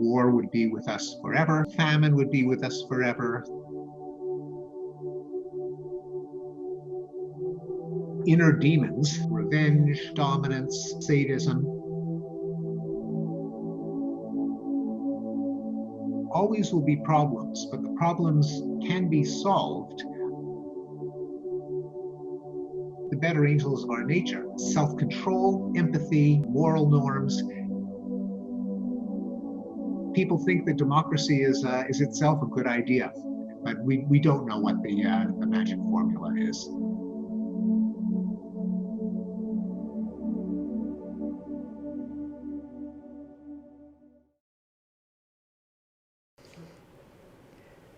War would be with us forever. Famine would be with us forever. Inner demons, revenge, dominance, sadism, always will be problems, but the problems can be solved. The better angels of our nature, self-control, empathy, moral norms. People think that democracy is itself a good idea, but we don't know what the magic formula is.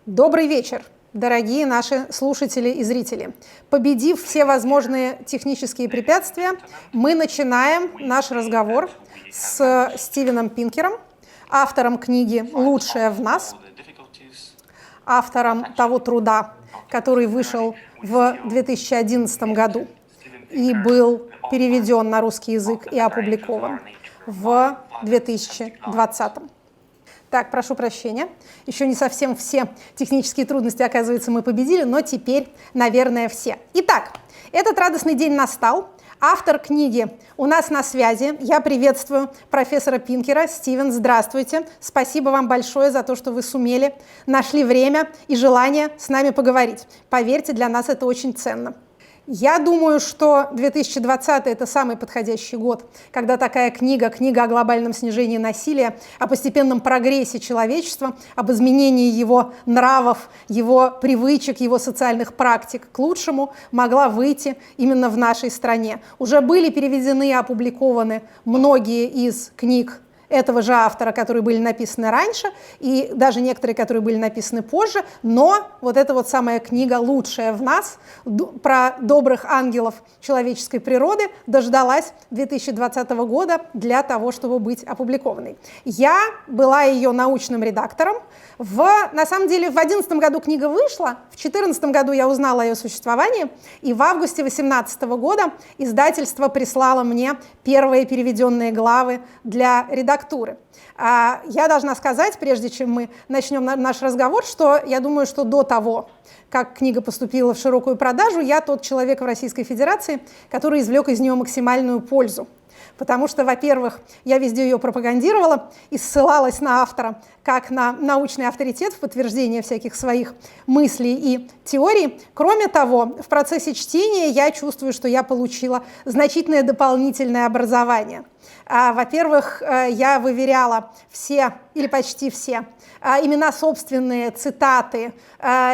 Добрый вечер, дорогие наши слушатели и зрители. Победив все возможные технические препятствия, мы начинаем наш разговор с Стивеном Пинкером, автором книги «Лучшее в нас», автором того труда, который вышел в 2011 году и был переведен на русский язык и опубликован в 2020. Так, прошу прощения. Еще не совсем все технические трудности, оказывается, мы победили, но теперь, наверное, все. Итак, этот радостный день настал. Автор книги у нас на связи. Я приветствую профессора Пинкера. Стивен, здравствуйте. Спасибо вам большое за то, что вы сумели, нашли время и желание с нами поговорить. Поверьте, для нас это очень ценно. Я думаю, что 2020 – это самый подходящий год, когда такая книга о глобальном снижении насилия, о постепенном прогрессе человечества, об изменении его нравов, его привычек, его социальных практик к лучшему могла выйти именно в нашей стране. Уже были переведены и опубликованы многие из книг этого же автора, которые были написаны раньше, и даже некоторые, которые были написаны позже, но вот эта вот самая книга «Лучшее в нас» про добрых ангелов человеческой природы дождалась 2020 года для того, чтобы быть опубликованной. Я была ее научным редактором. На самом деле, в 2011 году книга вышла, в 2014 году я узнала о ее существовании, и в августе 2018 года издательство прислало мне первые переведенные главы для редактуры. Я должна сказать, прежде чем мы начнем наш разговор, что я думаю, что до того, как книга поступила в широкую продажу, я тот человек в Российской Федерации, который извлек из нее максимальную пользу. Потому что, во-первых, я везде ее пропагандировала и ссылалась на автора как на научный авторитет в подтверждение всяких своих мыслей и теорий. Кроме того, в процессе чтения я чувствую, что я получила значительное дополнительное образование. Во-первых, я выверяла все или почти все имена собственные, цитаты,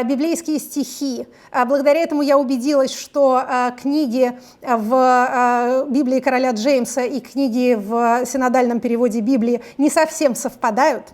библейские стихи. Благодаря этому я убедилась, что книги в Библии короля Джеймса и книги в синодальном переводе Библии не совсем совпадают.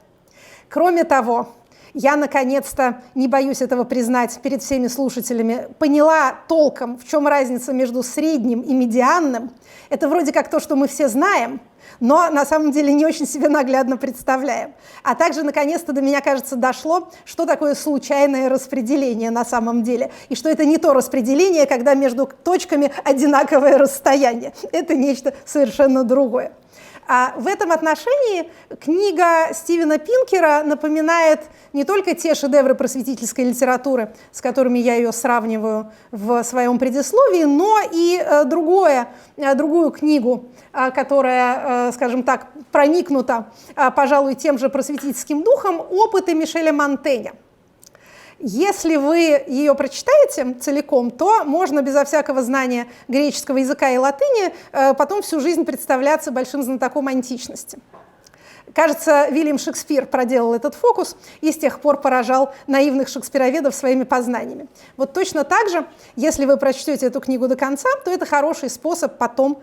Кроме того, я, наконец-то, не боюсь этого признать перед всеми слушателями, поняла толком, в чем разница между средним и медианным. Это вроде как то, что мы все знаем, но на самом деле не очень себе наглядно представляем. А также, наконец-то, до меня, кажется, дошло, что такое случайное распределение на самом деле. И что это не то распределение, когда между точками одинаковое расстояние. Это нечто совершенно другое. В этом отношении книга Стивена Пинкера напоминает не только те шедевры просветительской литературы, с которыми я ее сравниваю в своем предисловии, но и другую книгу, которая, скажем так, проникнута, пожалуй, тем же просветительским духом, «Опыты Мишеля Монтэня». Если вы ее прочитаете целиком, то можно безо всякого знания греческого языка и латыни потом всю жизнь представляться большим знатоком античности. Кажется, Вильям Шекспир проделал этот фокус и с тех пор поражал наивных шекспироведов своими познаниями. Вот точно так же, если вы прочтете эту книгу до конца, то это хороший способ потом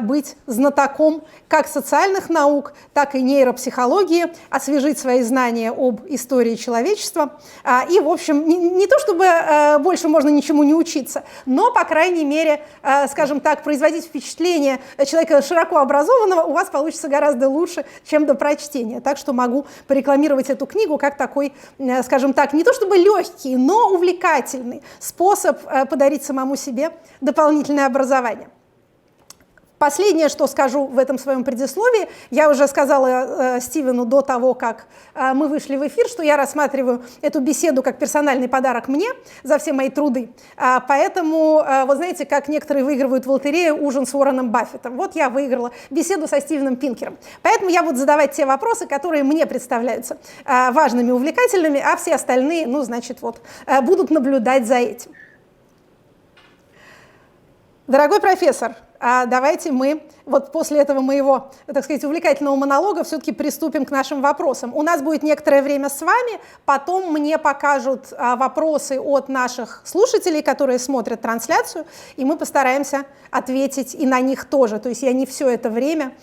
быть знатоком как социальных наук, так и нейропсихологии, освежить свои знания об истории человечества. И, в общем, не то чтобы больше можно ничему не учиться, но, по крайней мере, скажем так, производить впечатление человека широко образованного у вас получится гораздо лучше, чем до прочтения. Так что могу порекламировать эту книгу как такой, скажем так, не то чтобы легкий, но увлекательный способ подарить самому себе дополнительное образование. Последнее, что скажу в этом своем предисловии, я уже сказала Стивену до того, как мы вышли в эфир, что я рассматриваю эту беседу как персональный подарок мне за все мои труды. Поэтому, вот знаете, как некоторые выигрывают в лотерею ужин с Уорреном Баффетом. Вот я выиграла беседу со Стивеном Пинкером. Поэтому я буду задавать те вопросы, которые мне представляются важными, увлекательными, а все остальные, ну, значит, вот, будут наблюдать за этим. Дорогой профессор, давайте мы вот после этого моего, так сказать, увлекательного монолога все-таки приступим к нашим вопросам. У нас будет некоторое время с вами, потом мне покажут вопросы от наших слушателей, которые смотрят трансляцию, и мы постараемся ответить и на них тоже. То есть я не все это время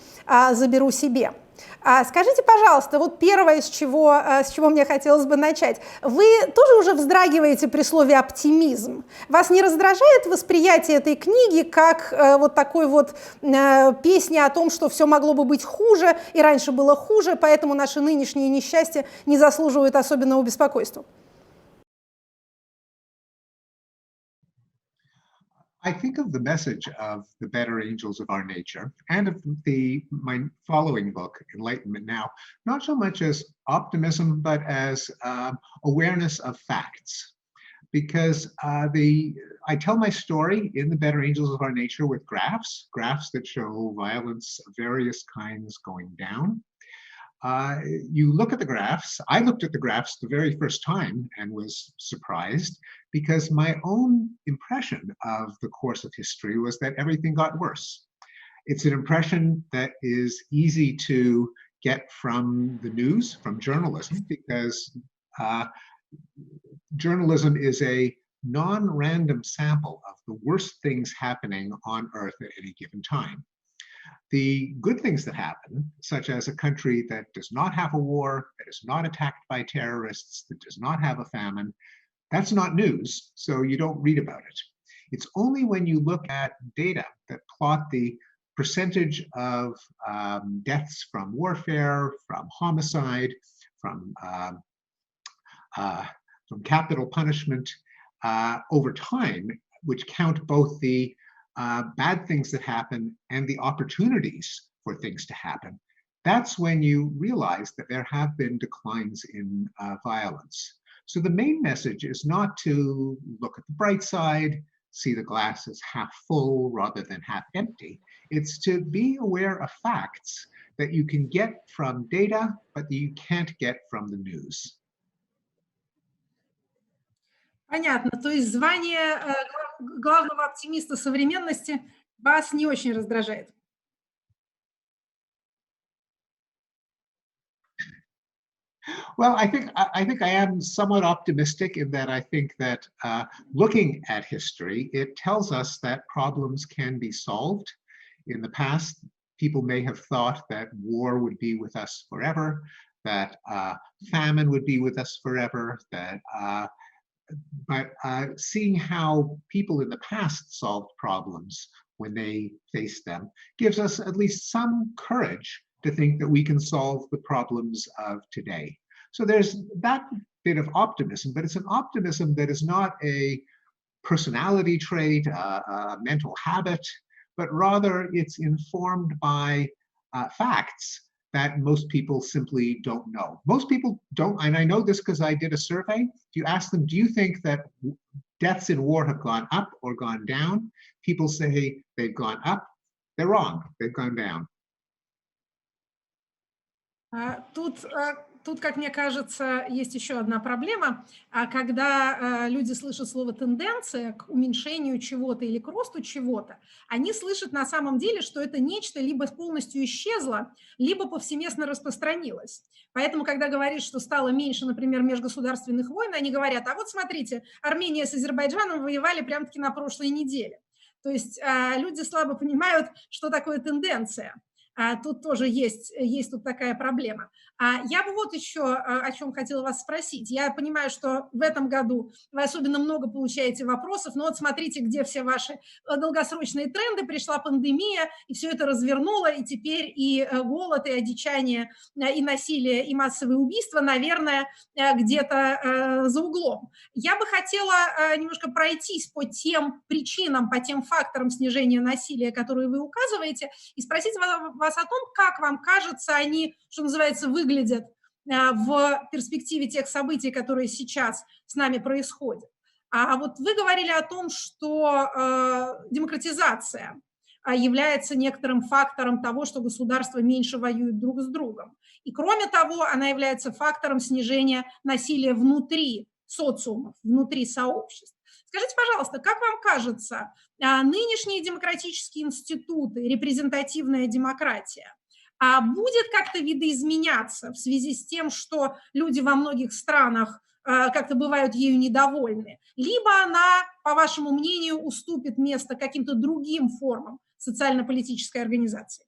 заберу себе. Скажите, пожалуйста, вот первое, с чего мне хотелось бы начать. Вы тоже уже вздрагиваете при слове «оптимизм». Вас не раздражает восприятие этой книги как вот такой вот песни о том, что все могло бы быть хуже, и раньше было хуже, поэтому наши нынешние несчастья не заслуживают особенного беспокойства? I think of the message of the better angels of our nature and of my following book, Enlightenment Now, not so much as optimism, but as awareness of facts. Because I tell my story in the better angels of our nature with graphs that show violence of various kinds going down. You look at the graphs. I looked at the graphs the very first time and was surprised because my own impression of the course of history was that everything got worse. It's an impression that is easy to get from the news, from journalism, because journalism is a non-random sample of the worst things happening on Earth at any given time. The good things that happen, such as a country that does not have a war, that is not attacked by terrorists, that does not have a famine, that's not news, so you don't read about it. It's only when you look at data that plot the percentage of deaths from warfare, from homicide, from capital punishment over time, which count both the bad things that happen and the opportunities for things to happen. That's when you realize that there have been declines in violence. So the main message is not to look at the bright side, see the glass as half full rather than half empty. It's to be aware of facts that you can get from data, but that you can't get from the news. Понятно. То есть звание главного оптимиста современности вас не очень раздражает? Well, I think I am somewhat optimistic in that I think that looking at history, it tells us that problems can be solved. In the past, people may have thought that war would be with us forever, that famine would be with us forever, but seeing how people in the past solved problems when they faced them gives us at least some courage to think that we can solve the problems of today. So there's that bit of optimism, but it's an optimism that is not a personality trait, a mental habit, but rather it's informed by facts that most people simply don't know. Most people don't, and I know this because I did a survey. If you ask them, do you think that deaths in war have gone up or gone down? People say they've gone up. They're wrong, they've gone down. Тут, как мне кажется, есть еще одна проблема. Когда люди слышат слово «тенденция» к уменьшению чего-то или к росту чего-то, они слышат на самом деле, что это нечто либо полностью исчезло, либо повсеместно распространилось. Поэтому, когда говорят, что стало меньше, например, межгосударственных войн, они говорят, а вот смотрите, Армения с Азербайджаном воевали прямо-таки на прошлой неделе. То есть люди слабо понимают, что такое тенденция. Тут тоже есть тут такая проблема. Я бы вот еще о чем хотела вас спросить. Я понимаю, что в этом году вы особенно много получаете вопросов, но вот смотрите, где все ваши долгосрочные тренды. Пришла пандемия, и все это развернуло, и теперь и голод, и одичание, и насилие, и массовые убийства, наверное, где-то за углом. Я бы хотела немножко пройтись по тем причинам, по тем факторам снижения насилия, которые вы указываете, и спросить вас о том, как вам кажется, они, что называется, выглядят в перспективе тех событий, которые сейчас с нами происходят. А вот вы говорили о том, что демократизация является некоторым фактором того, что государства меньше воюют друг с другом. И кроме того, она является фактором снижения насилия внутри социумов, внутри сообществ. Скажите, пожалуйста, как вам кажется, нынешние демократические институты, репрезентативная демократия, будет как-то видоизменяться в связи с тем, что люди во многих странах как-то бывают ею недовольны? Либо она, по вашему мнению, уступит место каким-то другим формам социально-политической организации?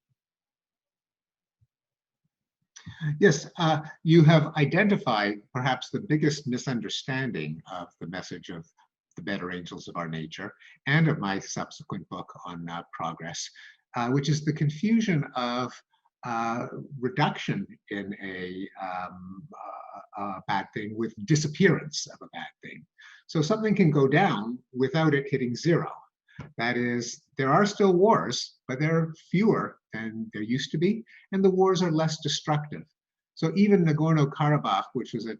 Yes, you have identified perhaps the biggest misunderstanding of the message of the better angels of our nature and of my subsequent book on progress, which is the confusion of reduction in a bad thing with disappearance of a bad thing. So something can go down without it hitting zero. That is, there are still wars, but they're fewer than there used to be, and the wars are less destructive. So even Nagorno-Karabakh, which was a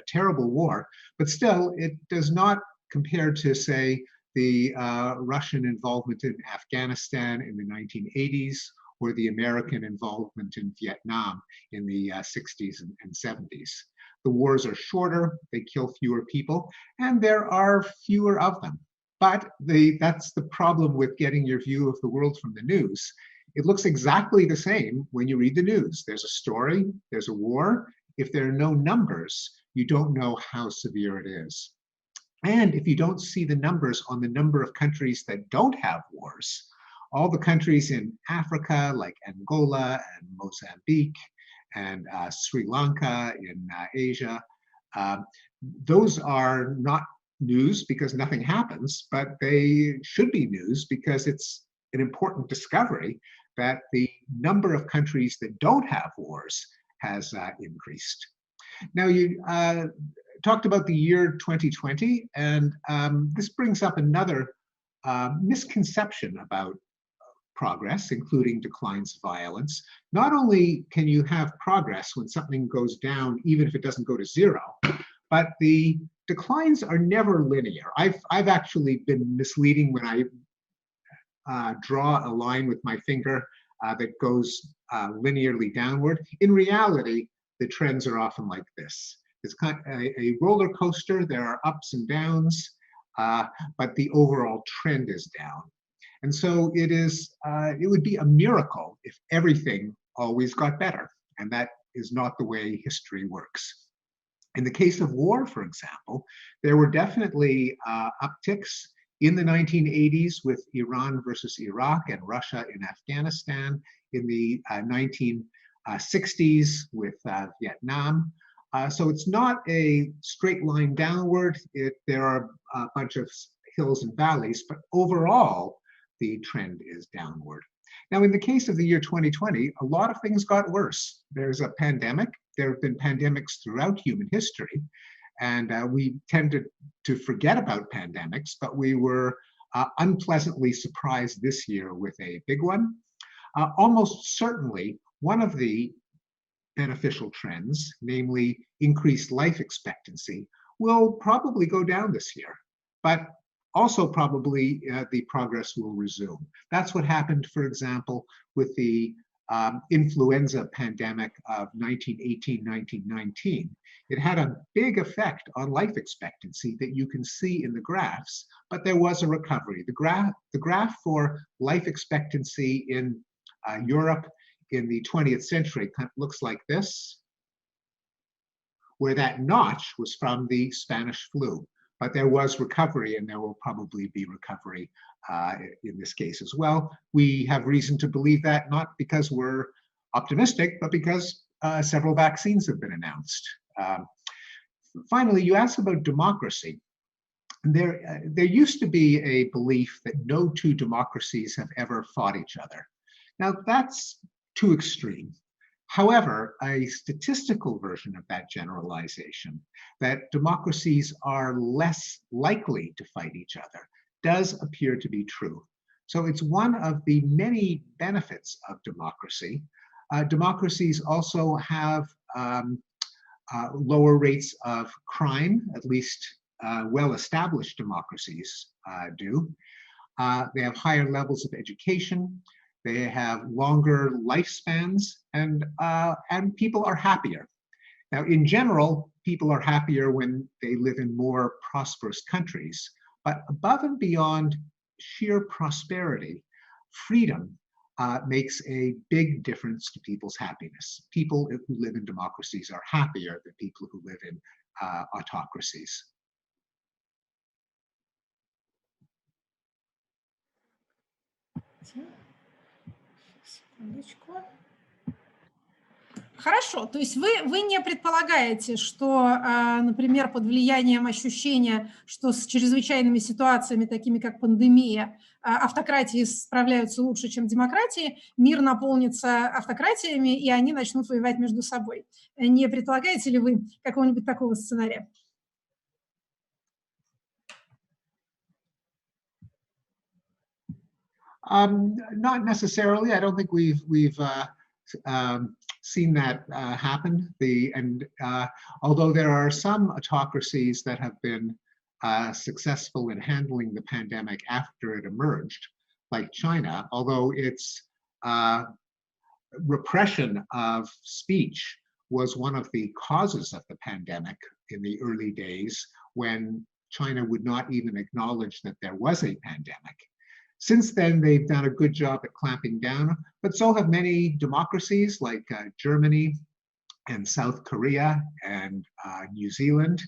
terrible war, but still it does not compare to, say, the Russian involvement in Afghanistan in the 1980s or the American involvement in Vietnam in the 60s and 70s. The wars are shorter, they kill fewer people, and there are fewer of them. But that's the problem with getting your view of the world from the news. It looks exactly the same when you read the news. There's a story, there's a war. If there are no numbers, you don't know how severe it is. And if you don't see the numbers on the number of countries that don't have wars, all the countries in Africa, like Angola and Mozambique and Sri Lanka in Asia, those are not news because nothing happens, but they should be news because it's an important discovery that the number of countries that don't have wars has increased. Now, you talked about the year 2020, and this brings up another misconception about progress, including declines of violence. Not only can you have progress when something goes down, even if it doesn't go to zero, but the declines are never linear. I've actually been misleading when I draw a line with my finger that goes linearly downward. In reality, the trends are often like this. It's kind of a roller coaster. There are ups and downs, but the overall trend is down. And so it would be a miracle if everything always got better. And that is not the way history works. In the case of war, for example, there were definitely upticks in the 1980s with Iran versus Iraq and Russia in Afghanistan, in the 1960s with Vietnam. So it's not a straight line downward. There are a bunch of hills and valleys, but overall, the trend is downward. Now, in the case of the year 2020, a lot of things got worse. There's a pandemic. There have been pandemics throughout human history, and we tended to forget about pandemics, but we were unpleasantly surprised this year with a big one. Almost certainly, one of the beneficial trends, namely increased life expectancy, will probably go down this year, but also probably the progress will resume. That's what happened, for example, with the influenza pandemic of 1918-1919. It had a big effect on life expectancy that you can see in the graphs, but there was a recovery. The graph for life expectancy in Europe in the 20th century kind of looks like this, where that notch was from the Spanish flu. But there was recovery, and there will probably be recovery in this case as well. We have reason to believe that, not because we're optimistic, but because several vaccines have been announced. Finally, you asked about democracy. There used to be a belief that no two democracies have ever fought each other. Now, that's too extreme. However, a statistical version of that generalization, that democracies are less likely to fight each other, does appear to be true. So it's one of the many benefits of democracy. Democracies also have lower rates of crime, at least well-established democracies do. They have higher levels of education. They have longer lifespans, and people are happier. Now, in general, people are happier when they live in more prosperous countries. But above and beyond sheer prosperity, freedom makes a big difference to people's happiness. People who live in democracies are happier than people who live in autocracies. Хорошо, то есть вы не предполагаете, что, например, под влиянием ощущения, что с чрезвычайными ситуациями, такими как пандемия, автократии справляются лучше, чем демократии, мир наполнится автократиями, и они начнут воевать между собой. Не предполагаете ли вы какого-нибудь такого сценария? Not necessarily. I don't think we've seen that happen. Although there are some autocracies that have been successful in handling the pandemic after it emerged, like China, although its repression of speech was one of the causes of the pandemic in the early days, when China would not even acknowledge that there was a pandemic. Since then, they've done a good job at clamping down, but so have many democracies like Germany and South Korea and New Zealand.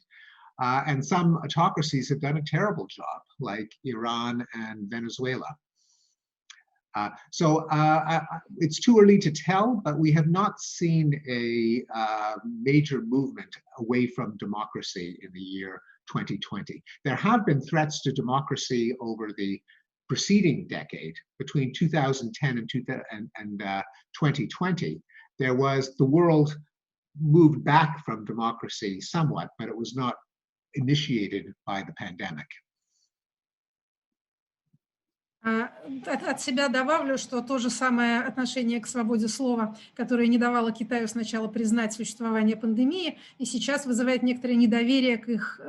And some autocracies have done a terrible job, like Iran and Venezuela. So it's too early to tell, but we have not seen a major movement away from democracy in the year 2020. There have been threats to democracy over the preceding decade. Between 2010 and 2020, the world moved back from democracy somewhat, but it was not initiated by the pandemic. От себя добавлю, что то же самое отношение к свободе слова, которое не давало Китаю сначала признать существование пандемии, и сейчас вызывает некоторое недоверие к их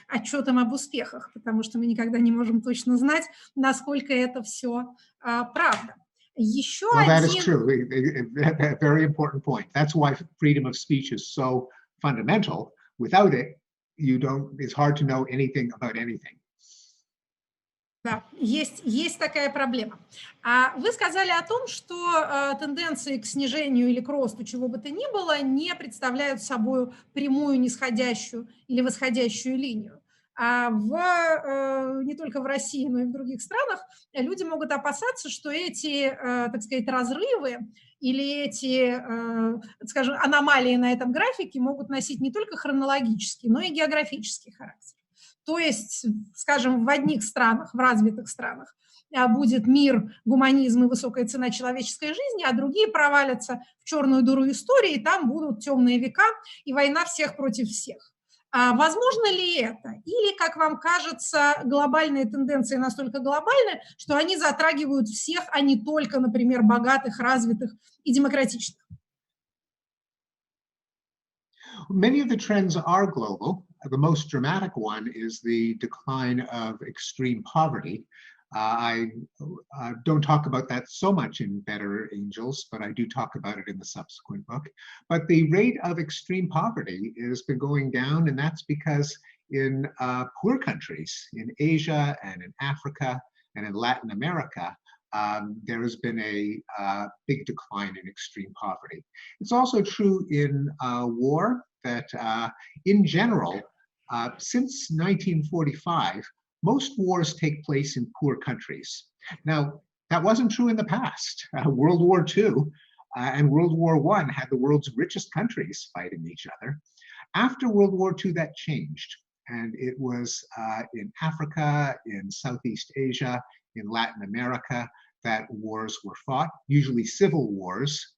отчетам об успехах, потому что мы никогда не можем точно знать, насколько это все правда. Еще That is true. A very important point. That's why freedom of speech is so fundamental. Without it, it's hard to know anything about anything. Да, есть такая проблема. А вы сказали о том, что тенденции к снижению или к росту чего бы то ни было не представляют собой прямую нисходящую или восходящую линию. Не только в России, но и в других странах люди могут опасаться, что эти, так сказать, разрывы или эти, скажем, аномалии на этом графике могут носить не только хронологический, но и географический характер. То есть, скажем, в одних странах, в развитых странах, будет мир, гуманизм и высокая цена человеческой жизни, а другие провалятся в черную дыру истории, и там будут темные века и война всех против всех. Возможно ли это? Или, как вам кажется, глобальные тенденции настолько глобальны, что они затрагивают всех, а не только, например, богатых, развитых и демократичных? Many of the trends are global. The most dramatic one is the decline of extreme poverty. I don't talk about that so much in Better Angels, but I do talk about it in the subsequent book. But the rate of extreme poverty has been going down, and that's because in poor countries, in Asia and in Africa and in Latin America, there has been a big decline in extreme poverty. It's also true in war that in general, since 1945, most wars take place in poor countries. Now, that wasn't true in the past. World War II and World War I had the world's richest countries fighting each other. After World War II, that changed. And it was in Africa, in Southeast Asia, in Latin America, that wars were fought, usually civil wars.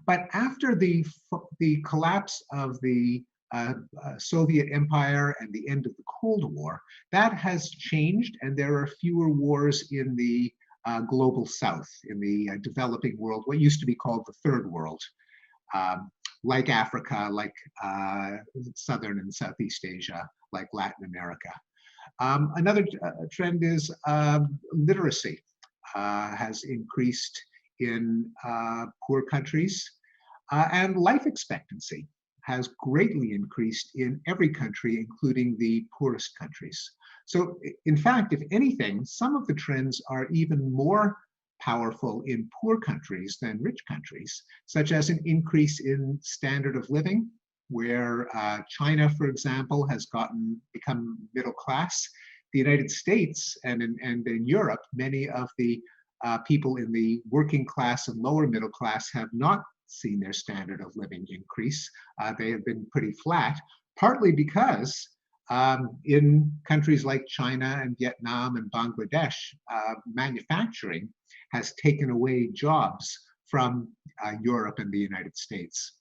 But after the collapse of the Soviet Empire and the end of the Cold War, that has changed, and there are fewer wars in the global South, in the developing world, what used to be called the Third World, like Africa, like Southern and Southeast Asia, like Latin America. Another trend is literacy has increased in poor countries, and life expectancy has greatly increased in every country, including the poorest countries. So in fact, if anything, some of the trends are even more powerful in poor countries than rich countries, such as an increase in standard of living, where China, for example, has become middle class. The United States and in Europe, many of the people in the working class and lower middle class have not seen their standard of living increase. They have been pretty flat, partly because in countries like China and Vietnam and Bangladesh, manufacturing has taken away jobs from Europe and the United States.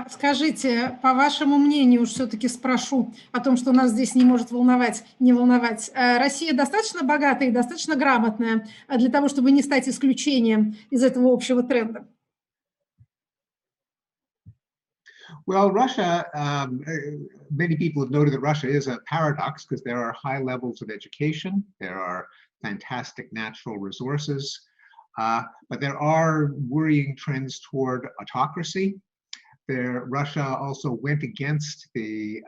Скажите, по вашему мнению, все-таки спрошу о том, что нас здесь не может не волновать. Россия достаточно богатая и достаточно грамотная для того, чтобы не стать исключением из этого общего тренда? Well, Russia, many people have noted that Russia is a paradox because there are high levels of education, there are fantastic natural resources, but there are worrying trends toward autocracy. Russia also went against the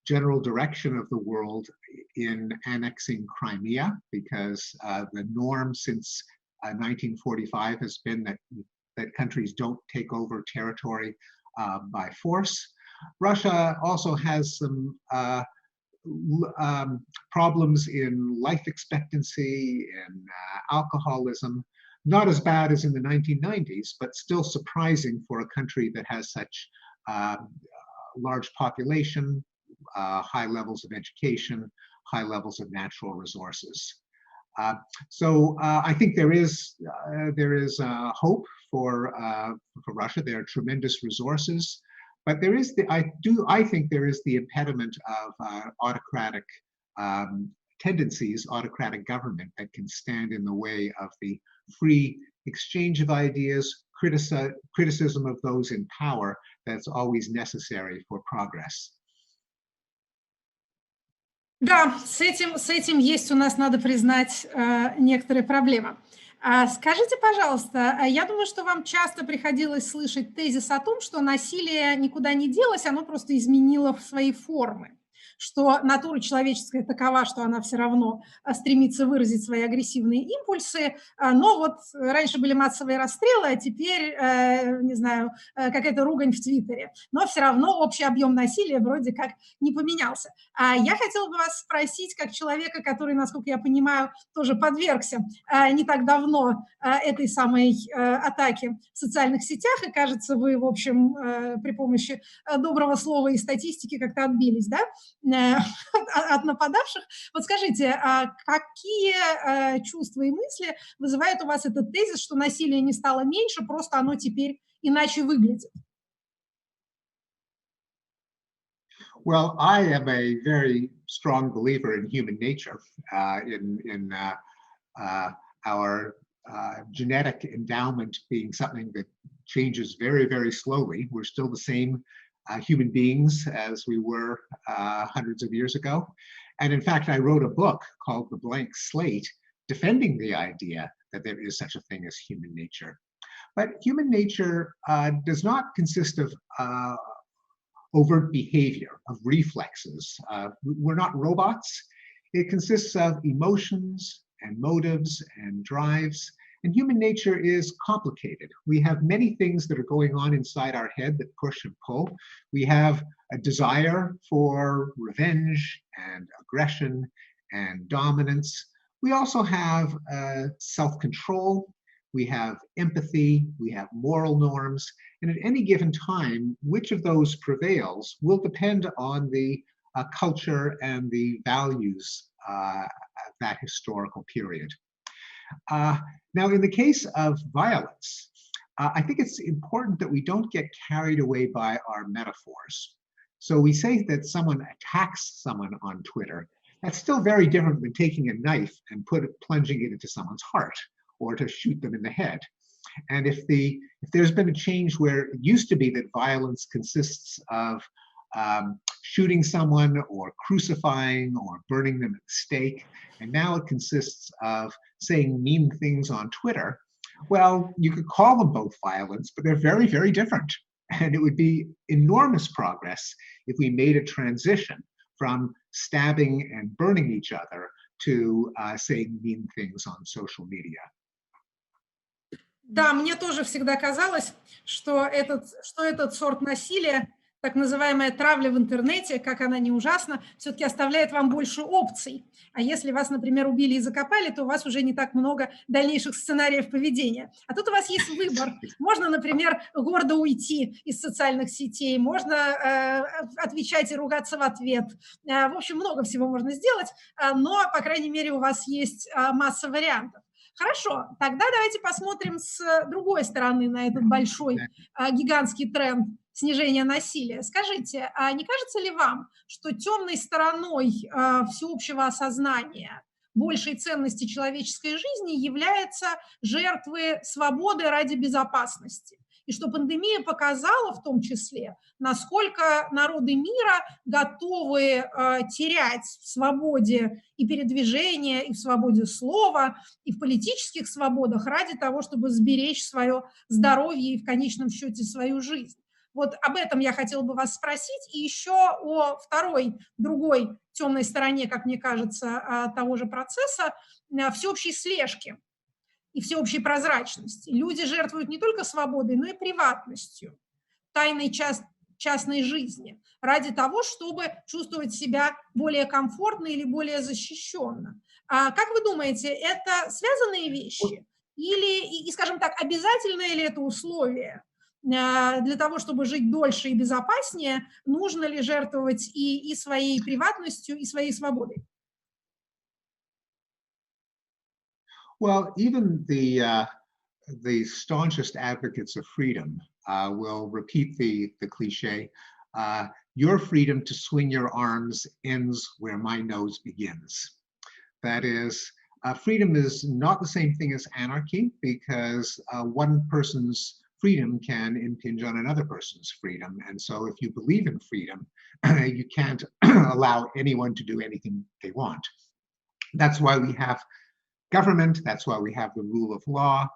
general direction of the world in annexing Crimea, because the norm since 1945 has been that countries don't take over territory by force. Russia also has some problems in life expectancy and alcoholism. Not as bad as in the 1990s, but still surprising for a country that has such large population, high levels of education, high levels of natural resources. So I think there is hope for Russia. There are tremendous resources, but there is I think there is the impediment of autocratic tendencies, autocratic government that can stand in the way of the free exchange of ideas, criticism of those in power that's always necessary for progress. Да, с этим есть у нас, надо признать, некоторые проблемы. Скажите, пожалуйста, я думаю, что вам часто приходилось слышать тезис о том, что насилие никуда не делось, оно просто изменило свои формы, что натура человеческая такова, что она все равно стремится выразить свои агрессивные импульсы, но вот раньше были массовые расстрелы, а теперь, не знаю, какая-то ругань в Твиттере, но все равно общий объем насилия вроде как не поменялся. Я хотела бы вас спросить, как человека, который, насколько я понимаю, тоже подвергся не так давно этой самой атаке в социальных сетях, и, кажется, вы, в общем, при помощи доброго слова и статистики как-то отбились, да, от нападавших. Вот скажите, какие чувства и мысли вызывает у вас этот тезис, что насилие не стало меньше, просто оно теперь иначе выглядит? Well, I am a very strong believer in human nature, in our genetic endowment being something that changes very, very slowly. We're still the same human beings as we were hundreds of years ago. And in fact, I wrote a book called The Blank Slate, defending the idea that there is such a thing as human nature. But human nature does not consist of overt behavior, of reflexes. We're not robots. It consists of emotions and motives and drives And human nature is complicated. We have many things that are going on inside our head that push and pull. We have a desire for revenge and aggression and dominance. We also have self-control. We have empathy. We have moral norms. And at any given time, which of those prevails will depend on the culture and the values of that historical period. Now, in the case of violence, I think it's important that we don't get carried away by our metaphors. So we say that someone attacks someone on Twitter. That's still very different than taking a knife and plunging it into someone's heart or to shoot them in the head. And if there's been a change where it used to be that violence consists of shooting someone or crucifying or burning them at the stake, and now it consists of saying mean things on Twitter, well, you could call them both violence, but they're very, very different. And it would be enormous progress if we made a transition from stabbing and burning each other to saying mean things on social media. Да, мне тоже всегда казалось, что этот сорт насилия, так называемая травля в интернете, как она не ужасна, все-таки оставляет вам больше опций. А если вас, например, убили и закопали, то у вас уже не так много дальнейших сценариев поведения. А тут у вас есть выбор. Можно, например, гордо уйти из социальных сетей, можно отвечать и ругаться в ответ. В общем, много всего можно сделать, но, по крайней мере, у вас есть масса вариантов. Хорошо, тогда давайте посмотрим с другой стороны на этот большой гигантский тренд снижения насилия. Скажите, а не кажется ли вам, что темной стороной всеобщего осознания большей ценности человеческой жизни являются жертвы свободы ради безопасности? И что пандемия показала в том числе, насколько народы мира готовы терять в свободе и передвижения, и в свободе слова, и в политических свободах ради того, чтобы сберечь свое здоровье и в конечном счете свою жизнь. Вот об этом я хотела бы вас спросить. И еще о другой темной стороне, как мне кажется, того же процесса, всеобщей слежки и всеобщей прозрачности. Люди жертвуют не только свободой, но и приватностью, тайной частной жизни ради того, чтобы чувствовать себя более комфортно или более защищенно. А как вы думаете, это связанные вещи? Или, скажем так, обязательно ли это условие? Для того, чтобы жить дольше и безопаснее, нужно ли жертвовать и своей приватностью, и своей свободой? Well, even the staunchest advocates of freedom will repeat the cliche, your freedom to swing your arms ends where my nose begins. That is, freedom is not the same thing as anarchy, because one person's freedom can impinge on another person's freedom. And so if you believe in freedom, you can't allow anyone to do anything they want. That's why we have government, that's why we have the rule of law.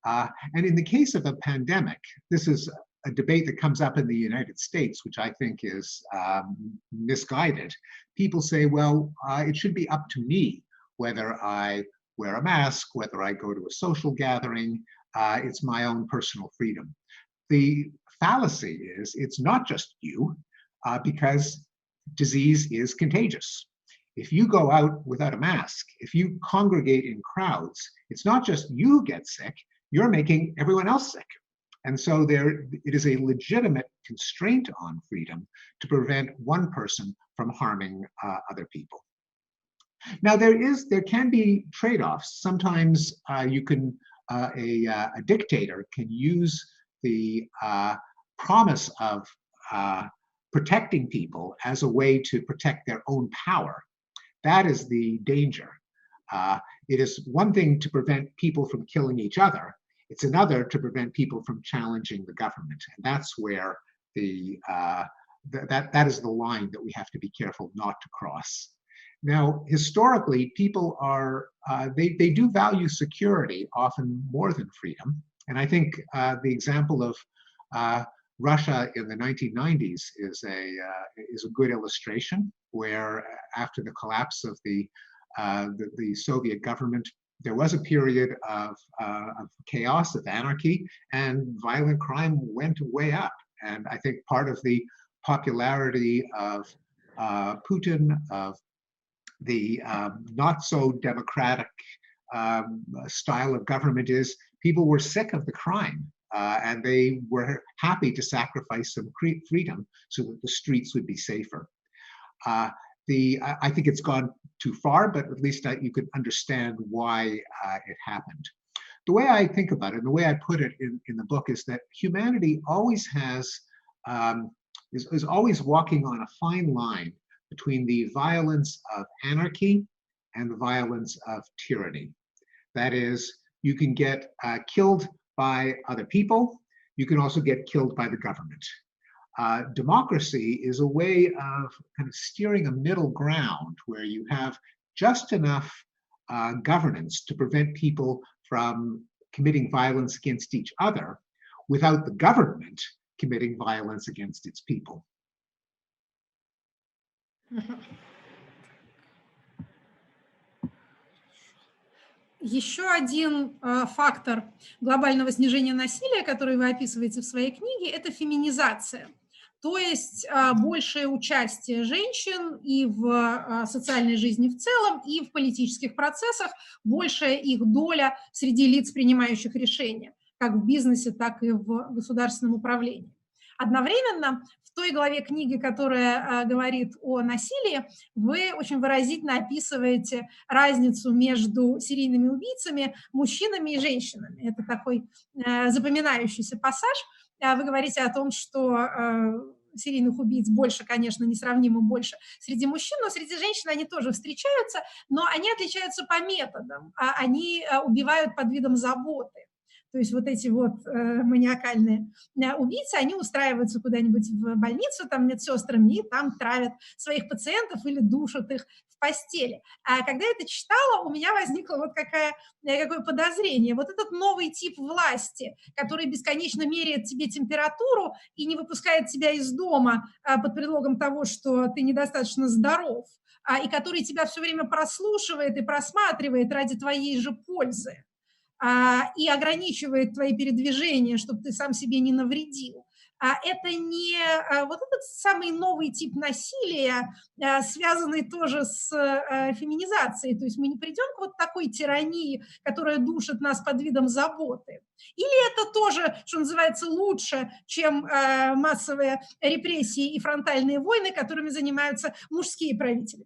And in the case of a pandemic, this is a debate that comes up in the United States, which I think is misguided. People say, well, it should be up to me whether I wear a mask, whether I go to a social gathering. It's my own personal freedom. The fallacy is it's not just you, because disease is contagious. If you go out without a mask, if you congregate in crowds, it's not just you get sick, you're making everyone else sick. And so it is a legitimate constraint on freedom to prevent one person from harming other people. Now, there can be trade-offs. Sometimes a dictator can use the promise of protecting people as a way to protect their own power. That is the danger. It is one thing to prevent people from killing each other. It's another to prevent people from challenging the government. And that's where that is the line that we have to be careful not to cross. Now, historically, people they do value security often more than freedom. And I think the example of Russia in the 1990s is a good illustration, where after the collapse of the Soviet government, there was a period of chaos, of anarchy, and violent crime went way up. And I think part of the popularity of Putin, of the not so democratic style of government, is people were sick of the crime. And they were happy to sacrifice some freedom so that the streets would be safer. I think it's gone too far, but at least you could understand why it happened. The way I think about it, and the way I put it in the book, is that humanity always is always walking on a fine line between the violence of anarchy and the violence of tyranny. That is, you can get killed by other people. You can also get killed by the government. Democracy is a way of kind of steering a middle ground where you have just enough governance to prevent people from committing violence against each other without the government committing violence against its people. Еще один фактор глобального снижения насилия, который вы описываете в своей книге, это феминизация. То есть большее участие женщин и в социальной жизни в целом, и в политических процессах, большая их доля среди лиц, принимающих решения, как в бизнесе, так и в государственном управлении. Одновременно в той главе книги, которая говорит о насилии, вы очень выразительно описываете разницу между серийными убийцами, мужчинами и женщинами. Это такой запоминающийся пассаж. Вы говорите о том, что серийных убийц больше, конечно, несравнимо больше среди мужчин, но среди женщин они тоже встречаются, но они отличаются по методам. Они убивают под видом заботы. То есть вот эти вот маниакальные убийцы, они устраиваются куда-нибудь в больницу, там медсестрами, и там травят своих пациентов или душат их в постели. А когда я это читала, у меня возникло вот какое подозрение. Вот этот новый тип власти, который бесконечно меряет тебе температуру и не выпускает тебя из дома под предлогом того, что ты недостаточно здоров, и который тебя все время прослушивает и просматривает ради твоей же пользы, и ограничивает твои передвижения, чтобы ты сам себе не навредил. Это не вот этот самый новый тип насилия, связанный тоже с феминизацией. То есть мы не придем к вот такой тирании, которая душит нас под видом заботы. Или это тоже, что называется, лучше, чем массовые репрессии и фронтальные войны, которыми занимаются мужские правители?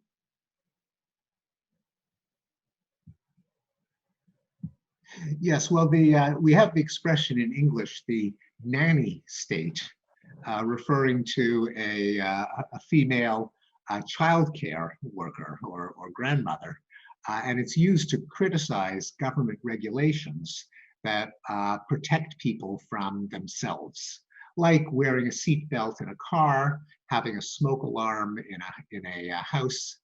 Yes, well, we have the expression in English, the nanny state, referring to a female childcare worker or grandmother, and it's used to criticize government regulations that protect people from themselves, like wearing a seatbelt in a car, having a smoke alarm in a house.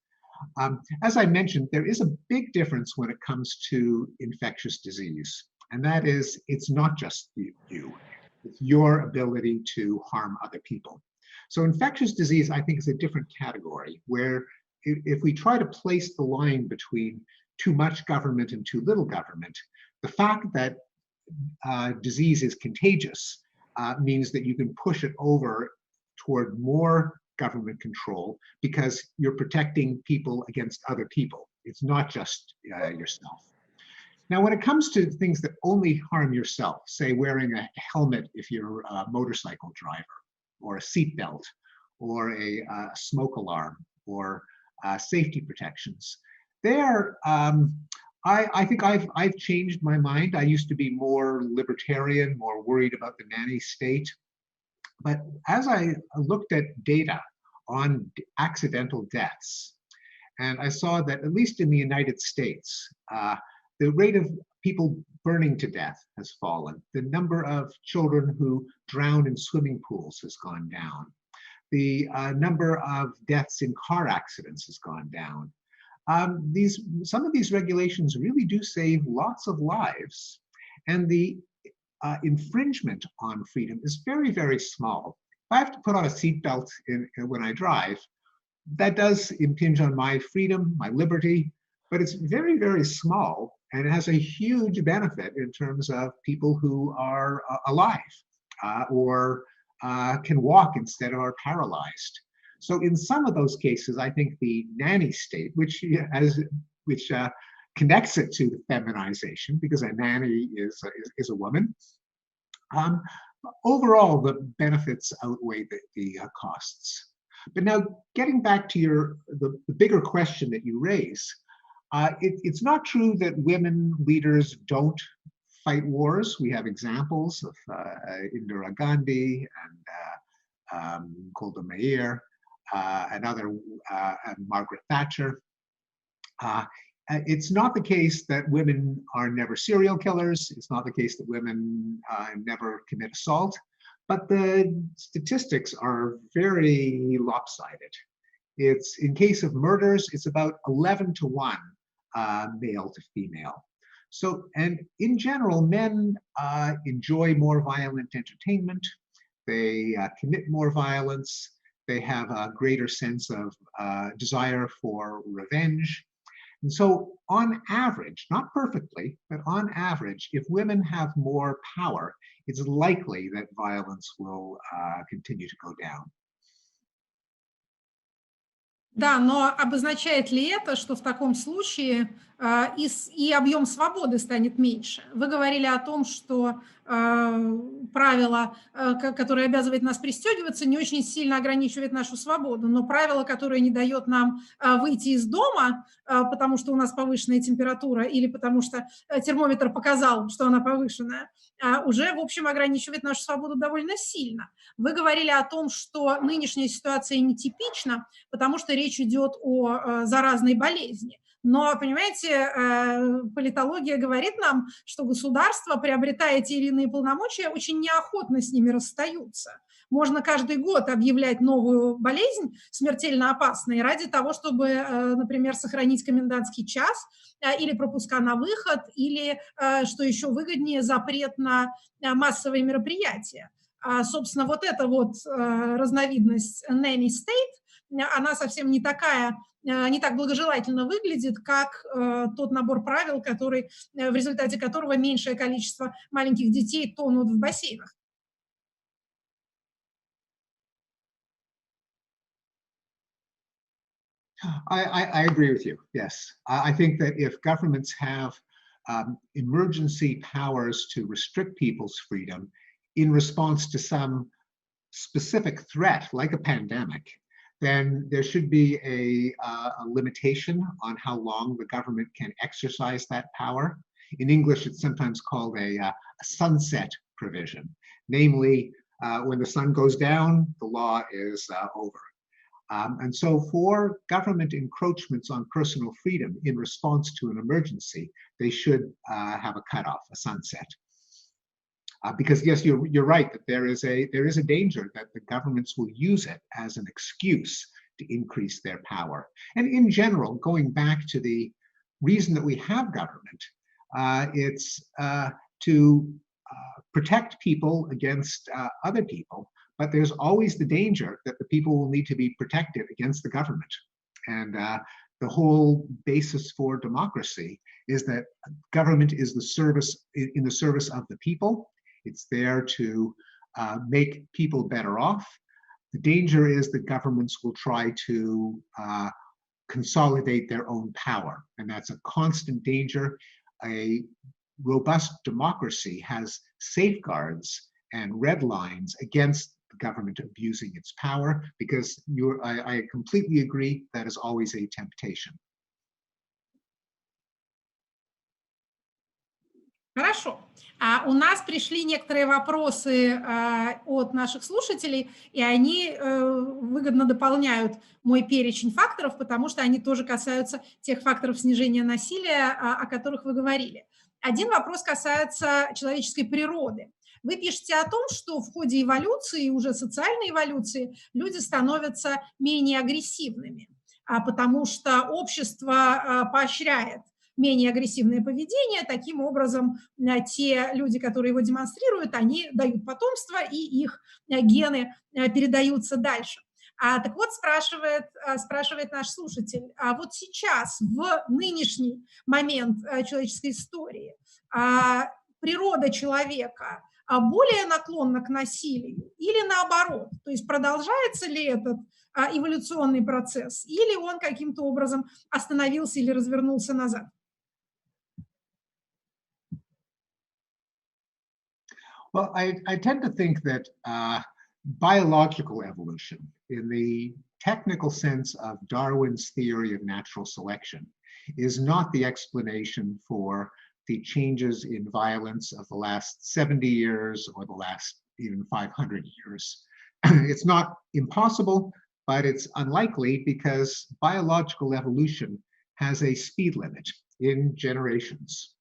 As I mentioned, there is a big difference when it comes to infectious disease, and that is it's not just you, it's your ability to harm other people. So infectious disease, I think, is a different category where if we try to place the line between too much government and too little government, the fact that disease is contagious means that you can push it over toward more government control because you're protecting people against other people. It's not just yourself. Now, when it comes to things that only harm yourself, say wearing a helmet if you're a motorcycle driver, or a seatbelt, or a smoke alarm, or safety protections, there, I think I've changed my mind. I used to be more libertarian, more worried about the nanny state. But as I looked at data on accidental deaths, and I saw that at least in the United States, the rate of people burning to death has fallen. The number of children who drown in swimming pools has gone down. The number of deaths in car accidents has gone down. Some of these regulations really do save lots of lives, and the infringement on freedom is very, very small. If I have to put on a seatbelt when I drive, that does impinge on my freedom, my liberty, but it's very, very small, and it has a huge benefit in terms of people who are alive or can walk instead of are paralyzed. So in some of those cases, I think the nanny state, which connects it to the feminization, because a nanny is a woman, overall the benefits outweigh the costs. But now, getting back to the bigger question that you raise, it's not true that women leaders don't fight wars. We have examples of Indira Gandhi and Golda Meir and Margaret Thatcher. It's not the case that women are never serial killers. It's not the case that women never commit assault. But the statistics are very lopsided. It's, in case of murders, it's about 11 to 1 male to female. So, and in general, men enjoy more violent entertainment. They commit more violence. They have a greater sense of desire for revenge. And so on average, not perfectly, but on average, if women have more power, it's likely that violence will continue to go down. Да, но обозначает ли это, что в таком случае и объем свободы станет меньше? Вы говорили о том, что правило, которое обязывает нас пристегиваться, не очень сильно ограничивает нашу свободу, но правило, которое не дает нам выйти из дома, потому что у нас повышенная температура или потому что термометр показал, что она повышенная, уже, в общем, ограничивает нашу свободу довольно сильно. Вы говорили о том, что нынешняя ситуация нетипична, потому что речь идет о заразной болезни. Но, понимаете, политология говорит нам, что государства, приобретая те или иные полномочия, очень неохотно с ними расстаются. Можно каждый год объявлять новую болезнь смертельно опасной ради того, чтобы, например, сохранить комендантский час или пропуска на выход, или, что еще выгоднее, запрет на массовые мероприятия. Собственно, вот эта вот разновидность nanny state, она совсем не такая, не так благожелательно выглядит, как тот набор правил, который, в результате которого меньшее количество маленьких детей тонут в бассейнах. I agree with you, yes. I think that if governments have emergency powers to restrict people's freedom in response to some specific threat, like a pandemic, then there should be a limitation on how long the government can exercise that power. In English, it's sometimes called a sunset provision. Namely, when the sun goes down, the law is over. And so for government encroachments on personal freedom in response to an emergency, they should have a cutoff, a sunset. Because yes, you're right that there is a danger that the governments will use it as an excuse to increase their power. And in general, going back to the reason that we have government, it's to protect people against other people, but there's always the danger that the people will need to be protected against the government. And the whole basis for democracy is that government is in the service of the people. It's there to make people better off. The danger is that governments will try to consolidate their own power, and that's a constant danger. A robust democracy has safeguards and red lines against the government abusing its power, because I completely agree that is always a temptation. Хорошо. У нас пришли некоторые вопросы от наших слушателей, и они выгодно дополняют мой перечень факторов, потому что они тоже касаются тех факторов снижения насилия, о которых вы говорили. Один вопрос касается человеческой природы. Вы пишете о том, что в ходе эволюции, уже социальной эволюции, люди становятся менее агрессивными, потому что общество поощряет менее агрессивное поведение. Таким образом, те люди, которые его демонстрируют, они дают потомство, и их гены передаются дальше. Так вот, спрашивает наш слушатель, а вот сейчас, в нынешний момент человеческой истории, природа человека более наклонна к насилию или наоборот? То есть продолжается ли этот эволюционный процесс, или он каким-то образом остановился или развернулся назад? Well, I tend to think that biological evolution, in the technical sense of Darwin's theory of natural selection, is not the explanation for the changes in violence of the last 70 years or the last even 500 years. It's not impossible, but it's unlikely because biological evolution has a speed limit in generations,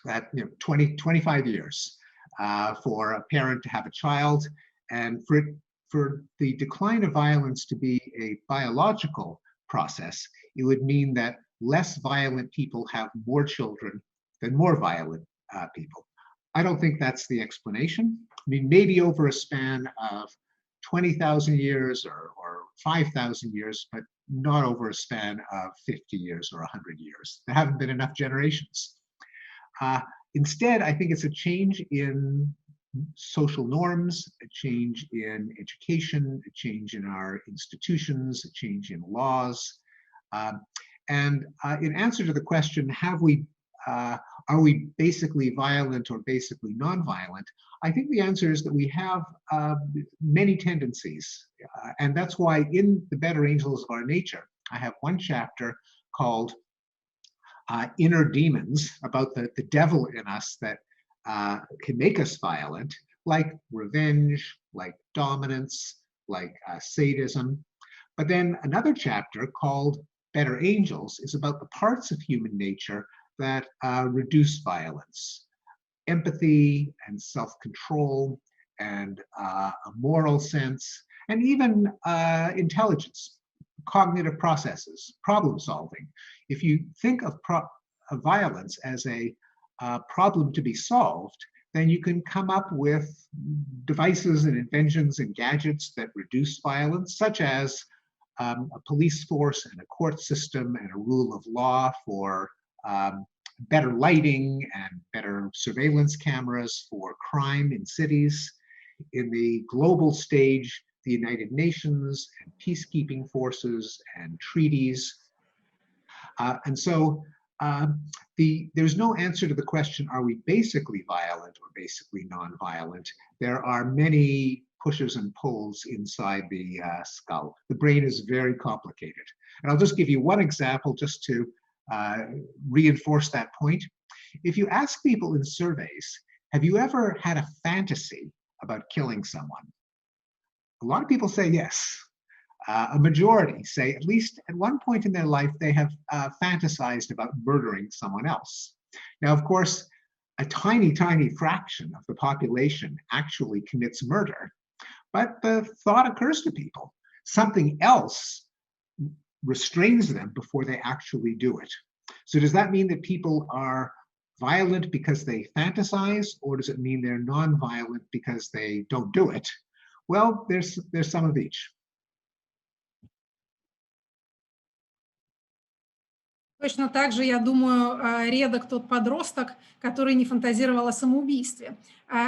that 20, 25 years for a parent to have a child, and for the decline of violence to be a biological process, it would mean that less violent people have more children than more violent people. I don't think that's the explanation. I mean, maybe over a span of 20,000 years or 5,000 years, but not over a span of 50 years or 100 years. There haven't been enough generations. Instead, I think it's a change in social norms, a change in education, a change in our institutions, a change in laws. And in answer to the question, are we basically violent or basically non-violent? I think the answer is that we have many tendencies. And that's why in The Better Angels of Our Nature, I have one chapter called Inner Demons, about the devil in us that can make us violent, like revenge, like dominance, like sadism. But then another chapter called Better Angels is about the parts of human nature that reduce violence: empathy and self-control and a moral sense, and even intelligence, cognitive processes, problem solving. If you think of violence as a problem to be solved, then you can come up with devices and inventions and gadgets that reduce violence, such as a police force and a court system and a rule of law for better lighting and better surveillance cameras for crime in cities. In the global stage, the United Nations and peacekeeping forces and treaties. And so there's no answer to the question, are we basically violent or basically non-violent? There are many pushes and pulls inside the skull. The brain is very complicated. And I'll just give you one example just to reinforce that point. If you ask people in surveys, have you ever had a fantasy about killing someone? A lot of people say yes. A majority say at least at one point in their life they have fantasized about murdering someone else. Now, of course, a tiny, tiny fraction of the population actually commits murder, but the thought occurs to people. Something else restrains them before they actually do it. So does that mean that people are violent because they fantasize, or does it mean they're non-violent because they don't do it? Well, there's some of each. Точно так же, я думаю, редок тот подросток, который не фантазировал о самоубийстве.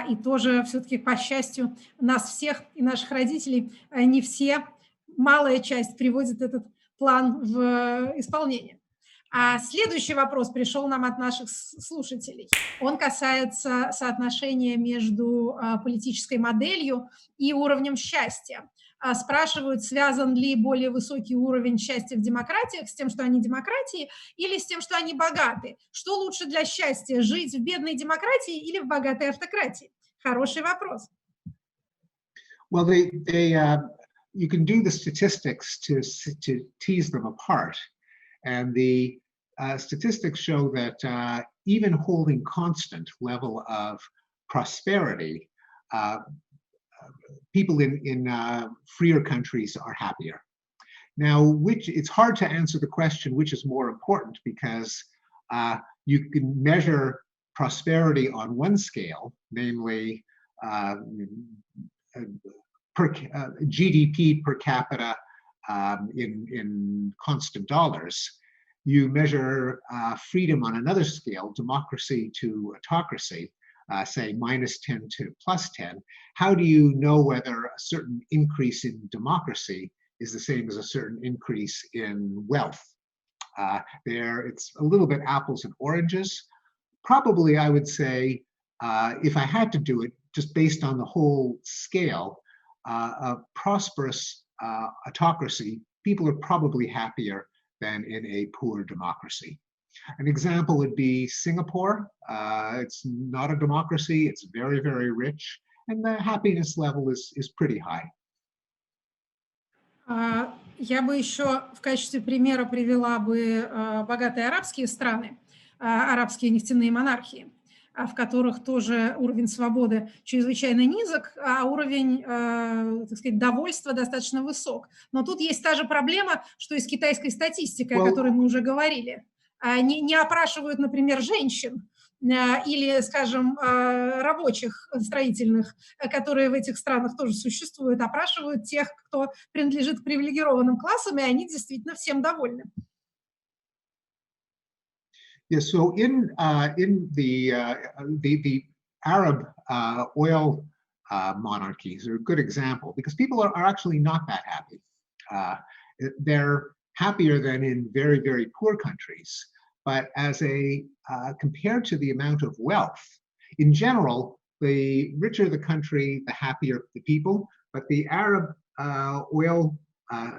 И тоже все-таки, по счастью, нас всех и наших родителей, не все, малая часть приводит этот план в исполнение. Следующий вопрос пришел нам от наших слушателей. Он касается соотношения между политической моделью и уровнем счастья. Спрашивают, связан ли более высокий уровень счастья в демократиях с тем, что они демократии, или с тем, что они богаты. Что лучше для счастья, жить в бедной демократии или в богатой автократии? Хороший вопрос. Well, you can do the statistics to tease them apart. And the statistics show that even holding constant level of prosperity, people in freer countries are happier. Now, it's hard to answer the question which is more important, because you can measure prosperity on one scale, namely GDP per capita in constant dollars, you measure freedom on another scale, democracy to autocracy, say -10 to +10, how do you know whether a certain increase in democracy is the same as a certain increase in wealth? It's a little bit apples and oranges. Probably I would say, if I had to do it, just based on the whole scale, a prosperous autocracy, people are probably happier than in a poor democracy. An example would be Singapore. It's not a democracy, it's very, very rich, and the happiness level is pretty high. Я бы еще в качестве примера привела бы богатые арабские страны, арабские нефтяные монархии, в которых тоже уровень свободы чрезвычайно низок, а уровень, так сказать, довольства достаточно высок. Но тут есть та же проблема, что и с китайской статистикой, о которой мы уже говорили. Не опрашивают, например, женщин или, скажем, рабочих строительных, которые в этих странах тоже существуют, опрашивают тех, кто принадлежит к привилегированным классам, и они действительно всем довольны. Yes, so in the Arab oil monarchies are a good example because people are actually not that happy. They're happier than in very, very poor countries. But as compared to the amount of wealth, in general, the richer the country, the happier the people. But the Arab oil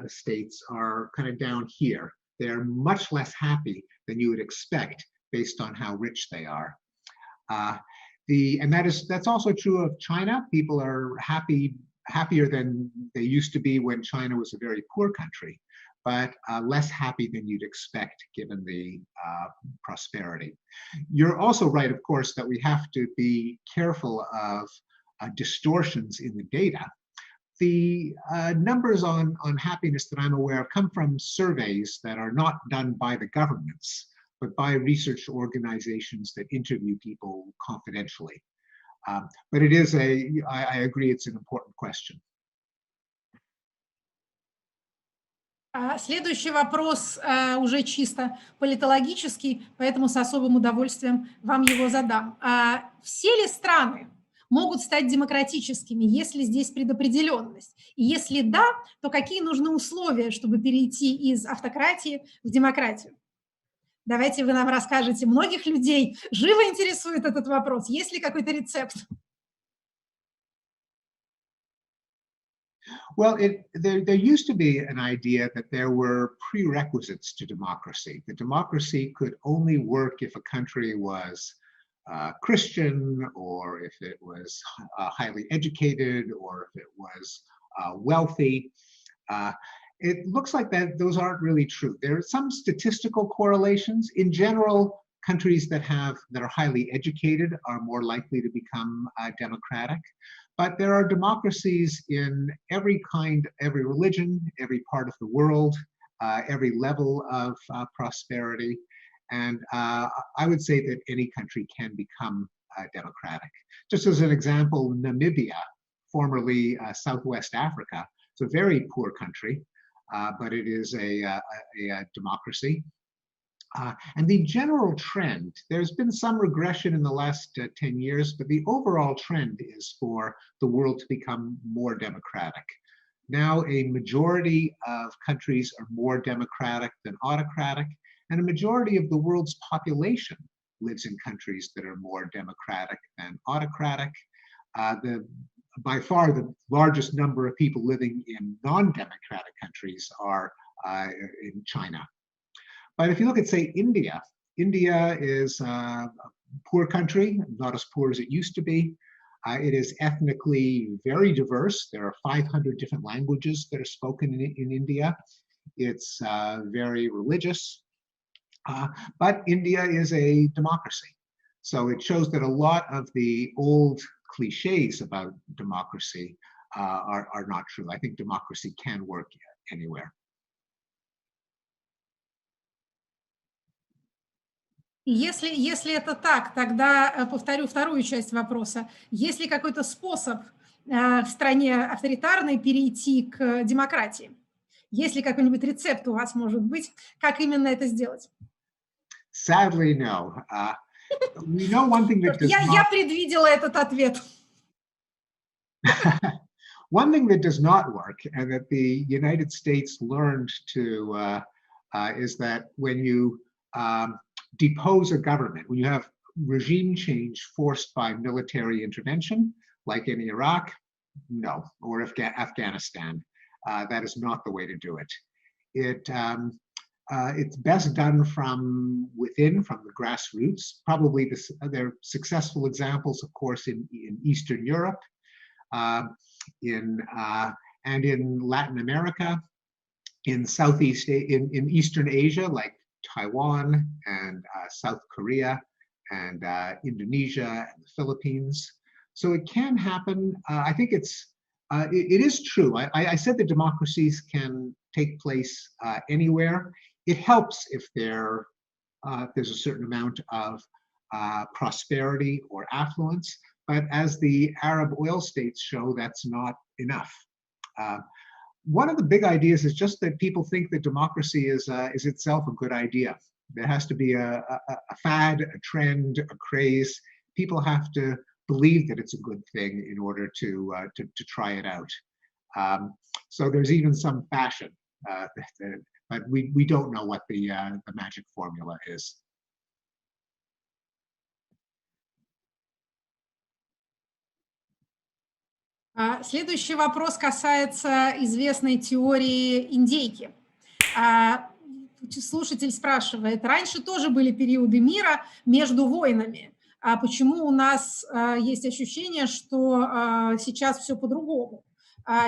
states are kind of down here. They're much less happy than you would expect based on how rich they are. And that's also true of China. People are happier than they used to be when China was a very poor country, but less happy than you'd expect given the prosperity. You're also right, of course, that we have to be careful of distortions in the data. The numbers on happiness that I'm aware of come from surveys that are not done by the governments, but by research organizations that interview people confidentially. But it is I agree, it's an important question. Следующий вопрос уже чисто политологический, поэтому с особым удовольствием вам его задам. Все ли страны могут стать демократическими, если здесь предопределенность? И если да, то какие нужны условия, чтобы перейти из автократии в демократию? Давайте вы нам расскажете. Многих людей живо интересует этот вопрос. Есть ли какой-то рецепт? Well, there used to be an idea that there were prerequisites to democracy. That democracy could only work if a country was Christian, or if it was highly educated, or if it was wealthy. It looks like that those aren't really true. There are some statistical correlations. In general, countries that are highly educated are more likely to become democratic. But there are democracies in every kind, every religion, every part of the world, every level of prosperity. And I would say that any country can become democratic. Just as an example, Namibia, formerly Southwest Africa, it's a very poor country, but it is a democracy. And the general trend, there's been some regression in the last 10 years, but the overall trend is for the world to become more democratic. Now, a majority of countries are more democratic than autocratic, and a majority of the world's population lives in countries that are more democratic than autocratic. By far, the largest number of people living in non-democratic countries are in China. But if you look at, say, India is a poor country, not as poor as it used to be. It is ethnically very diverse. There are 500 different languages that are spoken in India. It's very religious. But India is a democracy. So it shows that a lot of the old cliches about democracy are not true. I think democracy can work anywhere. Если это так, тогда повторю вторую часть вопроса. Есть ли какой-то способ в стране авторитарной перейти к демократии? Есть ли какой-нибудь рецепт у вас, может быть, как именно это сделать? Sadly, no. We know one thing that does Я предвидела этот ответ. One thing that does not work, and that the United States learned to, is that when you depose a government, when you have regime change forced by military intervention, like in Iraq, no, or Afghanistan, that is not the way to do it. It's best done from within, from the grassroots. Probably there are successful examples, of course, in Eastern Europe, and in Latin America, in Eastern Asia, like Taiwan and South Korea and Indonesia and the Philippines. So it can happen. I think it is true. I said that democracies can take place anywhere. It helps if there's a certain amount of prosperity or affluence. But as the Arab oil states show, that's not enough. One of the big ideas is just that people think that democracy is itself a good idea. There has to be a fad, a trend, a craze. People have to believe that it's a good thing in order to try it out. So there's even some fashion, but we don't know what the magic formula is. Следующий вопрос касается известной теории индейки. Слушатель спрашивает, раньше тоже были периоды мира между войнами. А почему у нас есть ощущение, что сейчас все по-другому?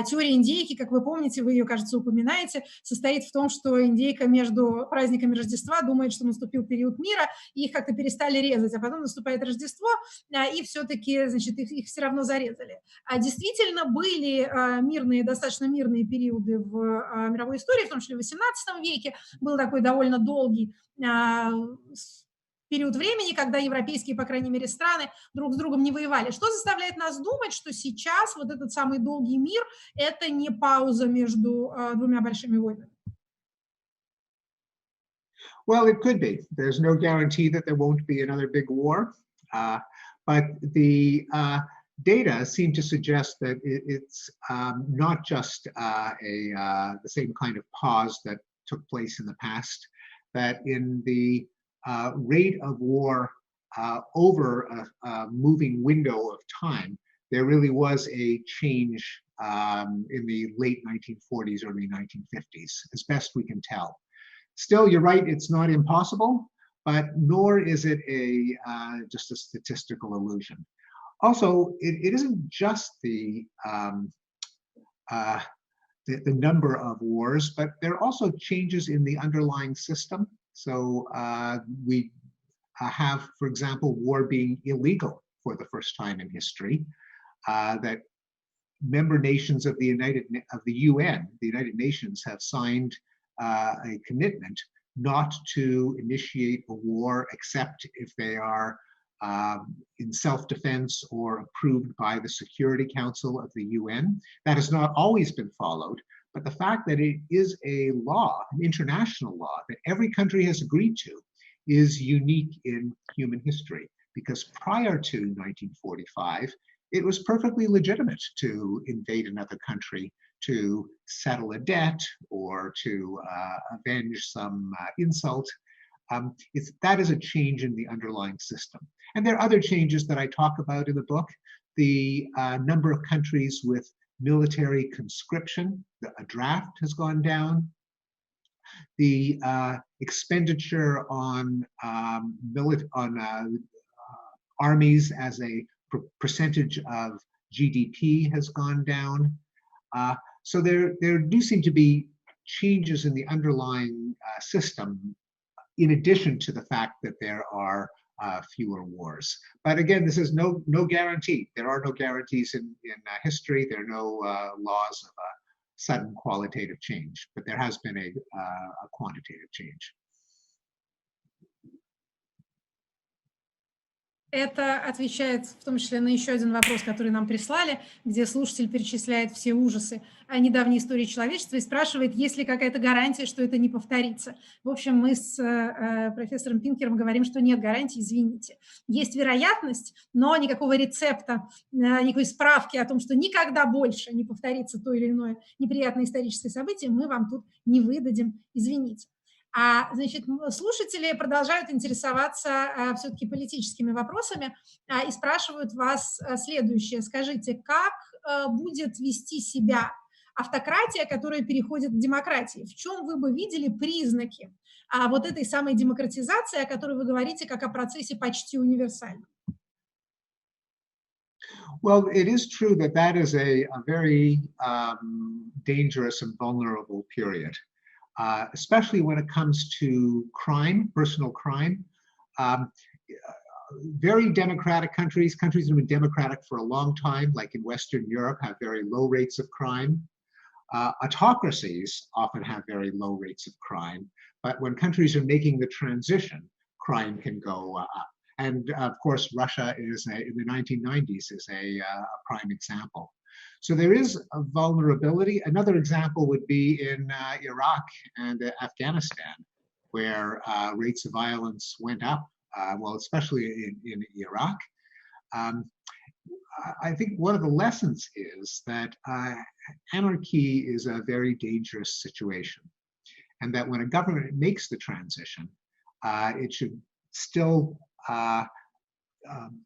Теория индейки, как вы помните, вы ее, кажется, упоминаете, состоит в том, что индейка между праздниками Рождества думает, что наступил период мира, и их как-то перестали резать, а потом наступает Рождество, и все-таки, значит, их все равно зарезали. Действительно, были достаточно мирные периоды в мировой истории, в том числе в XVIII веке, был такой довольно долгий период времени, когда европейские, по крайней мере, страны друг с другом не воевали. Что заставляет нас думать, что сейчас вот этот самый долгий мир – это не пауза между двумя большими войнами? Well, it could be. There's no guarantee that there won't be another big war, but the data seem to suggest that it's not just the same kind of pause that took place in the past, that in the rate of war over a moving window of time, there really was a change in the late 1940s, early 1950s, as best we can tell. Still, you're right, it's not impossible, but nor is it just a statistical illusion. Also, it isn't just the number of wars, but there are also changes in the underlying system. So we have, for example, war being illegal for the first time in history. That member nations of the UN, the United Nations, have signed a commitment not to initiate a war except if they are in self-defense or approved by the Security Council of the UN. That has not always been followed. But the fact that it is a law, an international law, that every country has agreed to is unique in human history. Because prior to 1945, it was perfectly legitimate to invade another country to settle a debt or to avenge some insult. That is a change in the underlying system. And there are other changes that I talk about in the book. The number of countries with military conscription, a draft has gone down. The expenditure on armies as a percentage of GDP has gone down. So there do seem to be changes in the underlying system, in addition to the fact that there are fewer wars. But again, this is no guarantee. There are no guarantees in history. There are no laws of a sudden qualitative change, but there has been a quantitative change. Это отвечает в том числе на еще один вопрос, который нам прислали, где слушатель перечисляет все ужасы о недавней истории человечества и спрашивает, есть ли какая-то гарантия, что это не повторится. В общем, мы с профессором Пинкером говорим, что нет гарантии, извините. Есть вероятность, но никакого рецепта, никакой справки о том, что никогда больше не повторится то или иное неприятное историческое событие, мы вам тут не выдадим, извините. Значит, слушатели продолжают интересоваться все-таки политическими вопросами и спрашивают вас следующее. Скажите, как будет вести себя автократия, которая переходит к демократии? В чем вы бы видели признаки вот этой самой демократизации, о которой вы говорите, как о процессе почти универсальном? Well, it is true that that is a very dangerous and vulnerable period. Especially when it comes to crime, personal crime. Very democratic countries that have been democratic for a long time, like in Western Europe, have very low rates of crime. Autocracies often have very low rates of crime, but when countries are making the transition, crime can go up. And of course, Russia is in the 1990s is a prime example. So there is a vulnerability. Another example would be in Iraq and Afghanistan, where rates of violence went up, well, especially in Iraq. I think one of the lessons is that anarchy is a very dangerous situation, and that when a government makes the transition, it should still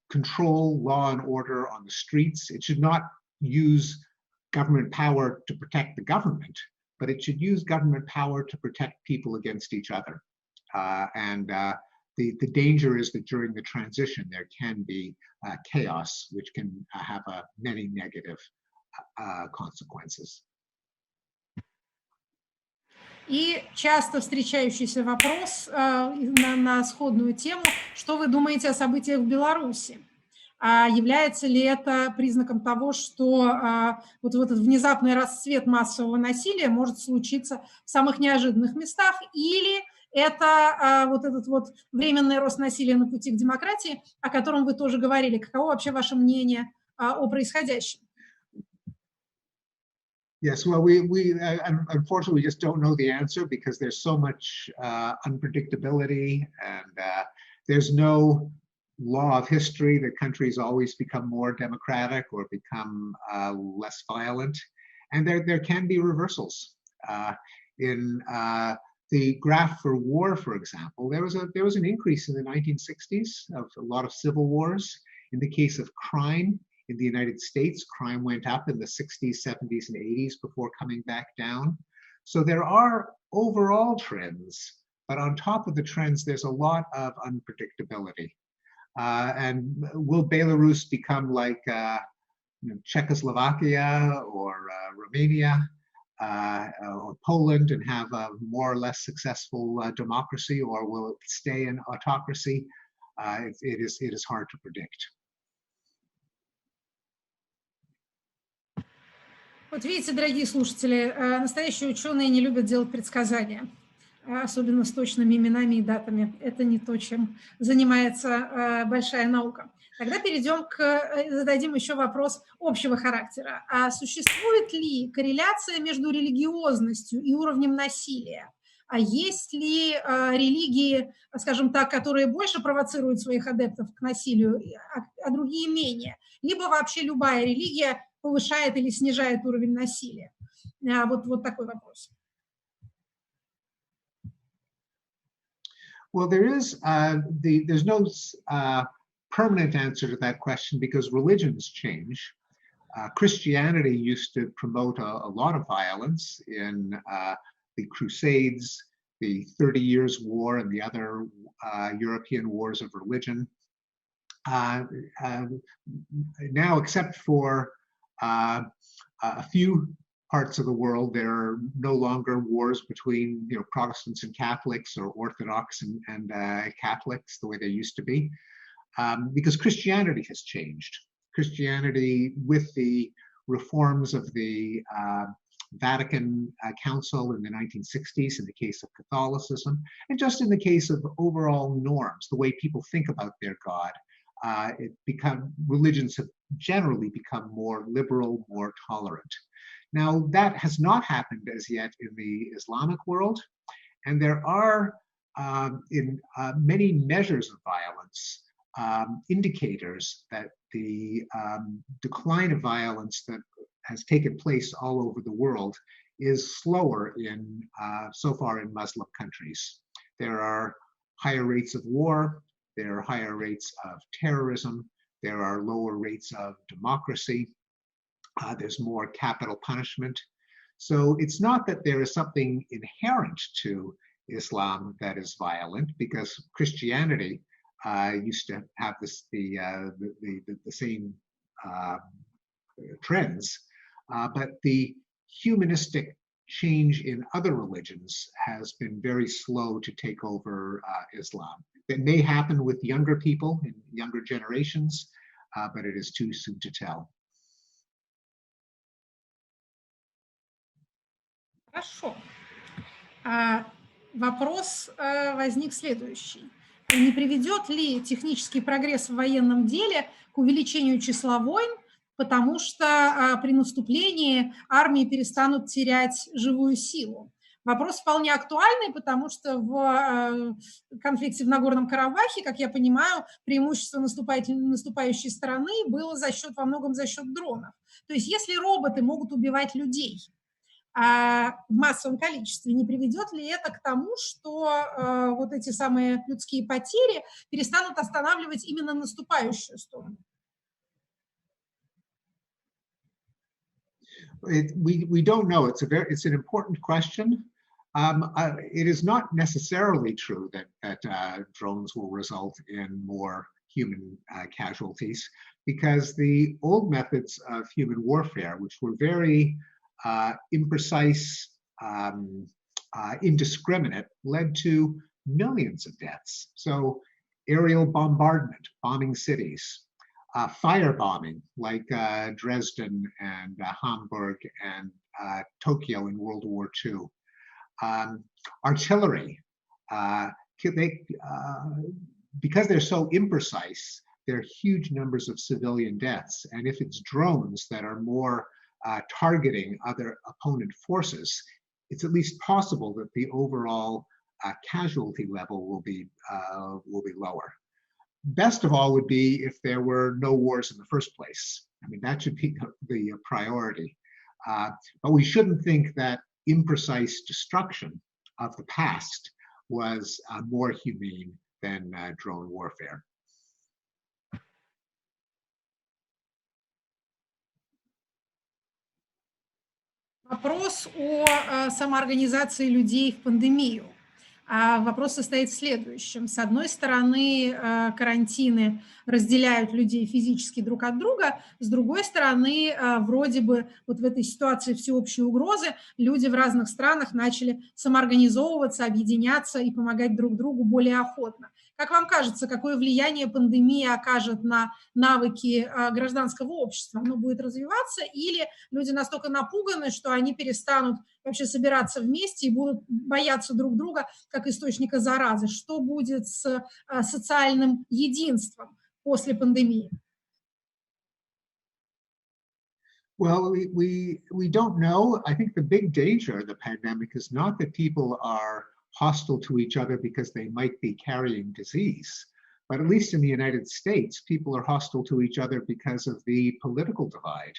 control law and order on the streets. It should not use government power to protect the government, but it should use government power to protect people against each other. The danger is that during the transition, there can be chaos, which can have many negative consequences. И часто встречающийся вопрос на сходную тему, что вы думаете о событиях в Беларуси? Является ли это признаком того, что вот этот внезапный расцвет массового насилия может случиться в самых неожиданных местах, или это вот этот вот временный рост насилия на пути к демократии, о котором вы тоже говорили? Каково вообще ваше мнение о происходящем? Yes, well, we unfortunately just don't know the answer because there's so much unpredictability, and there's no law of history that countries always become more democratic or become less violent, and there can be reversals. In the graph for war, for example, there was an increase in the 1960s of a lot of civil wars. In the case of crime in the United States, crime went up in the 60s, 70s, and 80s before coming back down. So there are overall trends, but on top of the trends, there's a lot of unpredictability. And will Belarus become like Czechoslovakia or Romania or Poland and have a more or less successful democracy, or will it stay in autocracy? It is hard to predict. Вот видите, дорогие слушатели, настоящие ученые не любят делать предсказания, особенно с точными именами и датами. Это не то, чем занимается большая наука. Тогда зададим еще вопрос общего характера. А существует ли корреляция между религиозностью и уровнем насилия? А есть ли религии, скажем так, которые больше провоцируют своих адептов к насилию, а другие менее? Либо вообще любая религия повышает или снижает уровень насилия? Вот такой вопрос. Well, there's no permanent answer to that question because religions change. Christianity used to promote a lot of violence in the Crusades, the 30 Years' War, and the other European wars of religion. Now, except for a few parts of the world, there are no longer wars between Protestants and Catholics or Orthodox and Catholics the way they used to be, because Christianity has changed. Christianity, with the reforms of the Vatican Council in the 1960s in the case of Catholicism, and just in the case of overall norms, the way people think about their God, religions have generally become more liberal, more tolerant. Now, that has not happened as yet in the Islamic world, and there are in many measures of violence indicators that the decline of violence that has taken place all over the world is slower so far in Muslim countries. There are higher rates of war, there are higher rates of terrorism, there are lower rates of democracy, there's more capital punishment. So it's not that there is something inherent to Islam that is violent, because Christianity used to have the same trends, but the humanistic change in other religions has been very slow to take over Islam. It may happen with younger people in younger generations, but it is too soon to tell. Хорошо. Вопрос возник следующий. Не приведет ли технический прогресс в военном деле к увеличению числа войн, потому что при наступлении армии перестанут терять живую силу? Вопрос вполне актуальный, потому что в конфликте в Нагорном Карабахе, как я понимаю, преимущество наступающей стороны было во многом за счет дронов. То есть если роботы могут убивать людей в массовом количестве, не приведет ли это к тому, что вот эти самые людские потери перестанут останавливать именно наступающую сторону? We don't know. It's an important question. It is not necessarily true that drones will result in more human casualties, because the old methods of human warfare, which were very imprecise, indiscriminate, led to millions of deaths. So aerial bombardment, bombing cities, firebombing like Dresden and Hamburg and Tokyo in World War II. Artillery, because they're so imprecise, there are huge numbers of civilian deaths. And if it's drones that are more targeting other opponent forces, it's at least possible that the overall casualty level will be lower. Best of all would be if there were no wars in the first place. I mean, that should be the priority. But we shouldn't think that imprecise destruction of the past was more humane than drone warfare. Вопрос о самоорганизации людей в пандемию. Вопрос состоит в следующем. С одной стороны, карантины разделяют людей физически друг от друга, с другой стороны, вроде бы вот в этой ситуации всеобщей угрозы люди в разных странах начали самоорганизовываться, объединяться и помогать друг другу более охотно. Как вам кажется, какое влияние пандемия окажет на навыки гражданского общества? Оно будет развиваться, или люди настолько напуганы, что они перестанут вообще собираться вместе и будут бояться друг друга как источника заразы? Что будет с социальным единством после пандемии? Well, we don't know. I think the big danger of the pandemic is not that people are hostile to each other because they might be carrying disease, but at least in the United States, people are hostile to each other because of the political divide,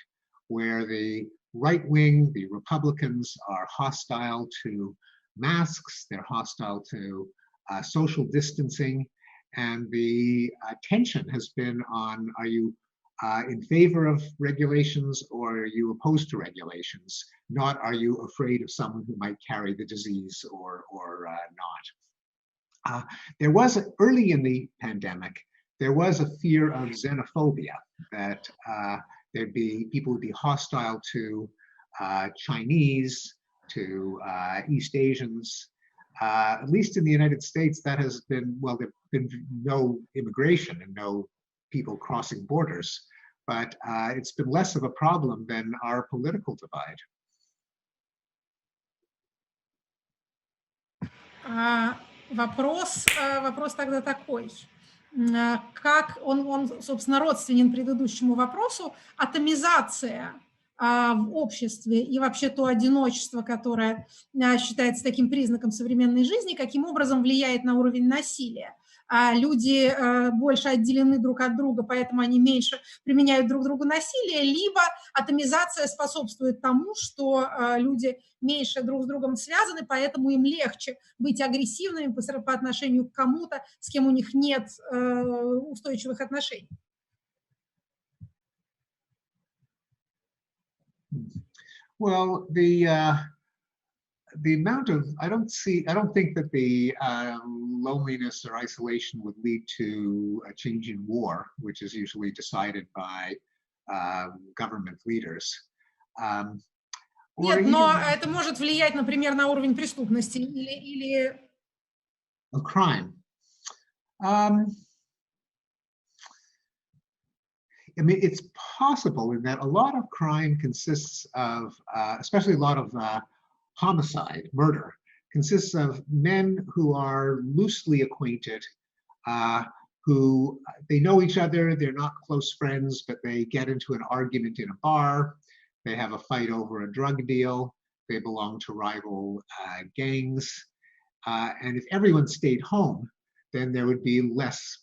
where the right wing, the Republicans, are hostile to masks, they're hostile to social distancing, and the tension has been on, are you in favor of regulations or are you opposed to regulations? Not, are you afraid of someone who might carry the disease or not? There was, early in the pandemic, there was a fear of xenophobia, that people would be hostile to Chinese, to East Asians. At least in the United States, that has been, well, there've been no immigration and no people crossing borders, but it's been less of a problem than our political divide. Вопрос тогда такой. как он, собственно, родственен предыдущему вопросу, атомизация в обществе и вообще то одиночество, которое считается таким признаком современной жизни, каким образом влияет на уровень насилия. Люди больше отделены друг от друга, поэтому они меньше применяют друг другу насилие, либо атомизация способствует тому, что люди меньше друг с другом связаны, поэтому им легче быть агрессивными по отношению к кому-то, с кем у них нет устойчивых отношений. Well, the amount of, I don't think that the loneliness or isolation would lead to a change in war, which is usually decided by government leaders. Нет, но это может влиять, например, на уровень преступности или... crime. I mean, it's possible in that a lot of crime consists of, especially a lot of homicide, murder, consists of men who are loosely acquainted, who they know each other, they're not close friends, but they get into an argument in a bar, they have a fight over a drug deal, they belong to rival gangs, and if everyone stayed home, then there would be less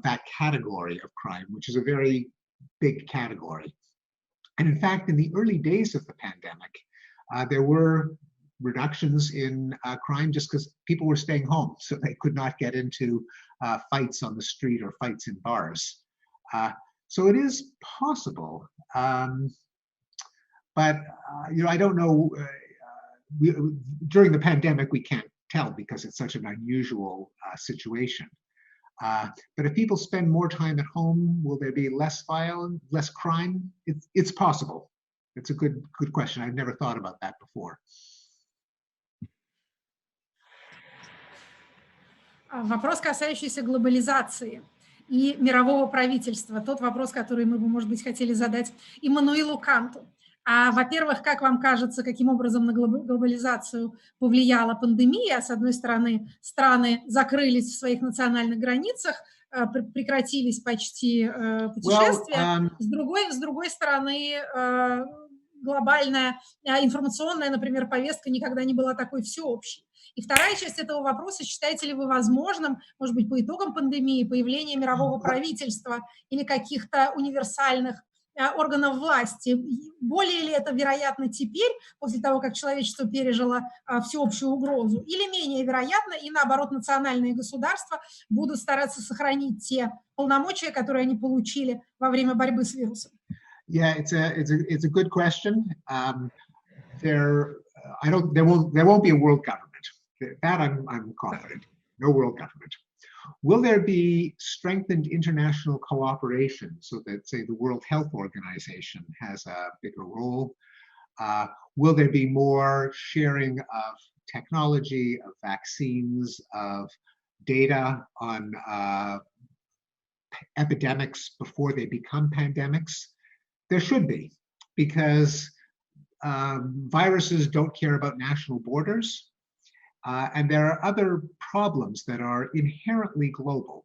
that category of crime, which is a very big category. And in fact, in the early days of the pandemic, there were reductions in crime just because people were staying home, so they could not get into fights on the street or fights in bars. So it is possible, but you know, I don't know. During the pandemic, we can't tell because it's such an unusual situation. But if people spend more time at home, will there be less violence, less crime? It's possible. It's a good question. I've never thought about that before. Вопрос, касающийся глобализации и мирового правительства. Тот вопрос, который мы бы, может быть, хотели задать Иммануилу Канту. Во-первых, как вам кажется, каким образом на глобализацию повлияла пандемия? С одной стороны, страны закрылись в своих национальных границах, прекратились почти путешествия. С другой стороны, глобальная информационная, например, повестка никогда не была такой всеобщей. И вторая часть этого вопроса: считаете ли вы возможным, может быть, по итогам пандемии, появление мирового правительства или каких-то универсальных органов власти? Более ли это вероятно теперь, после того, как человечество пережило всеобщую угрозу, или менее вероятно, и наоборот, национальные государства будут стараться сохранить те полномочия, которые они получили во время борьбы с вирусом? Yeah, it's a good question. There won't be a world government. That I'm confident. No world government. Will there be strengthened international cooperation so that, say, the World Health Organization has a bigger role? Will there be more sharing of technology, of vaccines, of data on epidemics before they become pandemics? There should be, because viruses don't care about national borders. And there are other problems that are inherently global.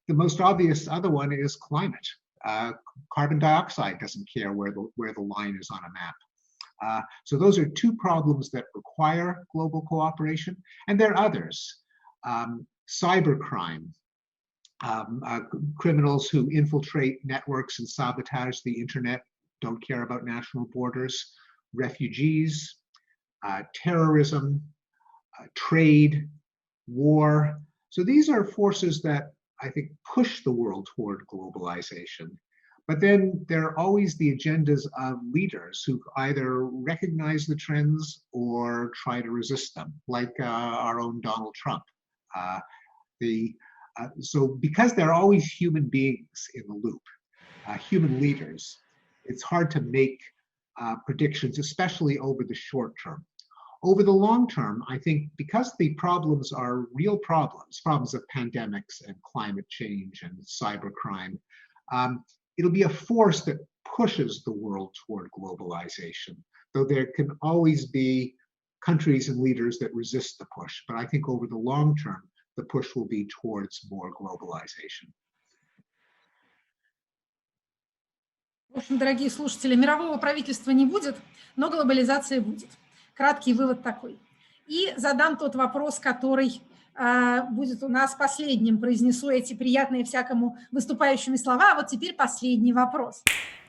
The most obvious other one is climate. Carbon dioxide doesn't care where the line is on a map. So those are two problems that require global cooperation. And there are others. Cybercrime, criminals who infiltrate networks and sabotage the internet don't care about national borders. Refugees, terrorism, trade, war. So these are forces that I think push the world toward globalization. But then there are always the agendas of leaders who either recognize the trends or try to resist them, like our own Donald Trump. So because there are always human beings in the loop, human leaders, it's hard to make predictions, especially over the short term. Over the long term, I think because the problems are real problems of pandemics and climate change and cybercrime, it'll be a force that pushes the world toward globalization, though there can always be countries and leaders that resist the push. But I think over the long term, the push will be towards more globalization. В общем, дорогие слушатели, мирового правительства не будет, но глобализация будет. Краткий вывод такой. И задам тот вопрос, который будет у нас последним. Произнесу эти приятные всякому выступающими слова. А вот теперь последний вопрос.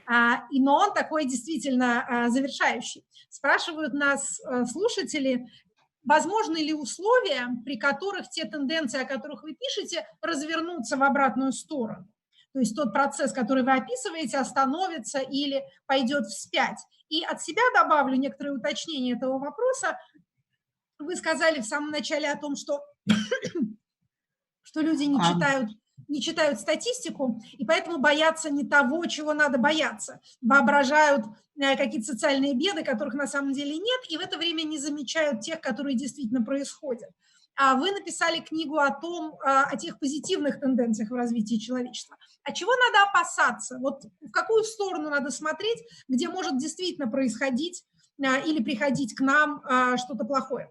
Но он такой действительно завершающий. Спрашивают нас слушатели, возможны ли условия, при которых те тенденции, о которых вы пишете, развернутся в обратную сторону? То есть тот процесс, который вы описываете, остановится или пойдет вспять. И от себя добавлю некоторые уточнения этого вопроса. Вы сказали в самом начале о том, что люди не читают статистику, и поэтому боятся не того, чего надо бояться. Воображают какие-то социальные беды, которых на самом деле нет, и в это время не замечают тех, которые действительно происходят. А вы написали книгу о тех позитивных тенденциях в развитии человечества. А чего надо опасаться? Вот в какую сторону надо смотреть, где может действительно происходить или приходить к нам что-то плохое?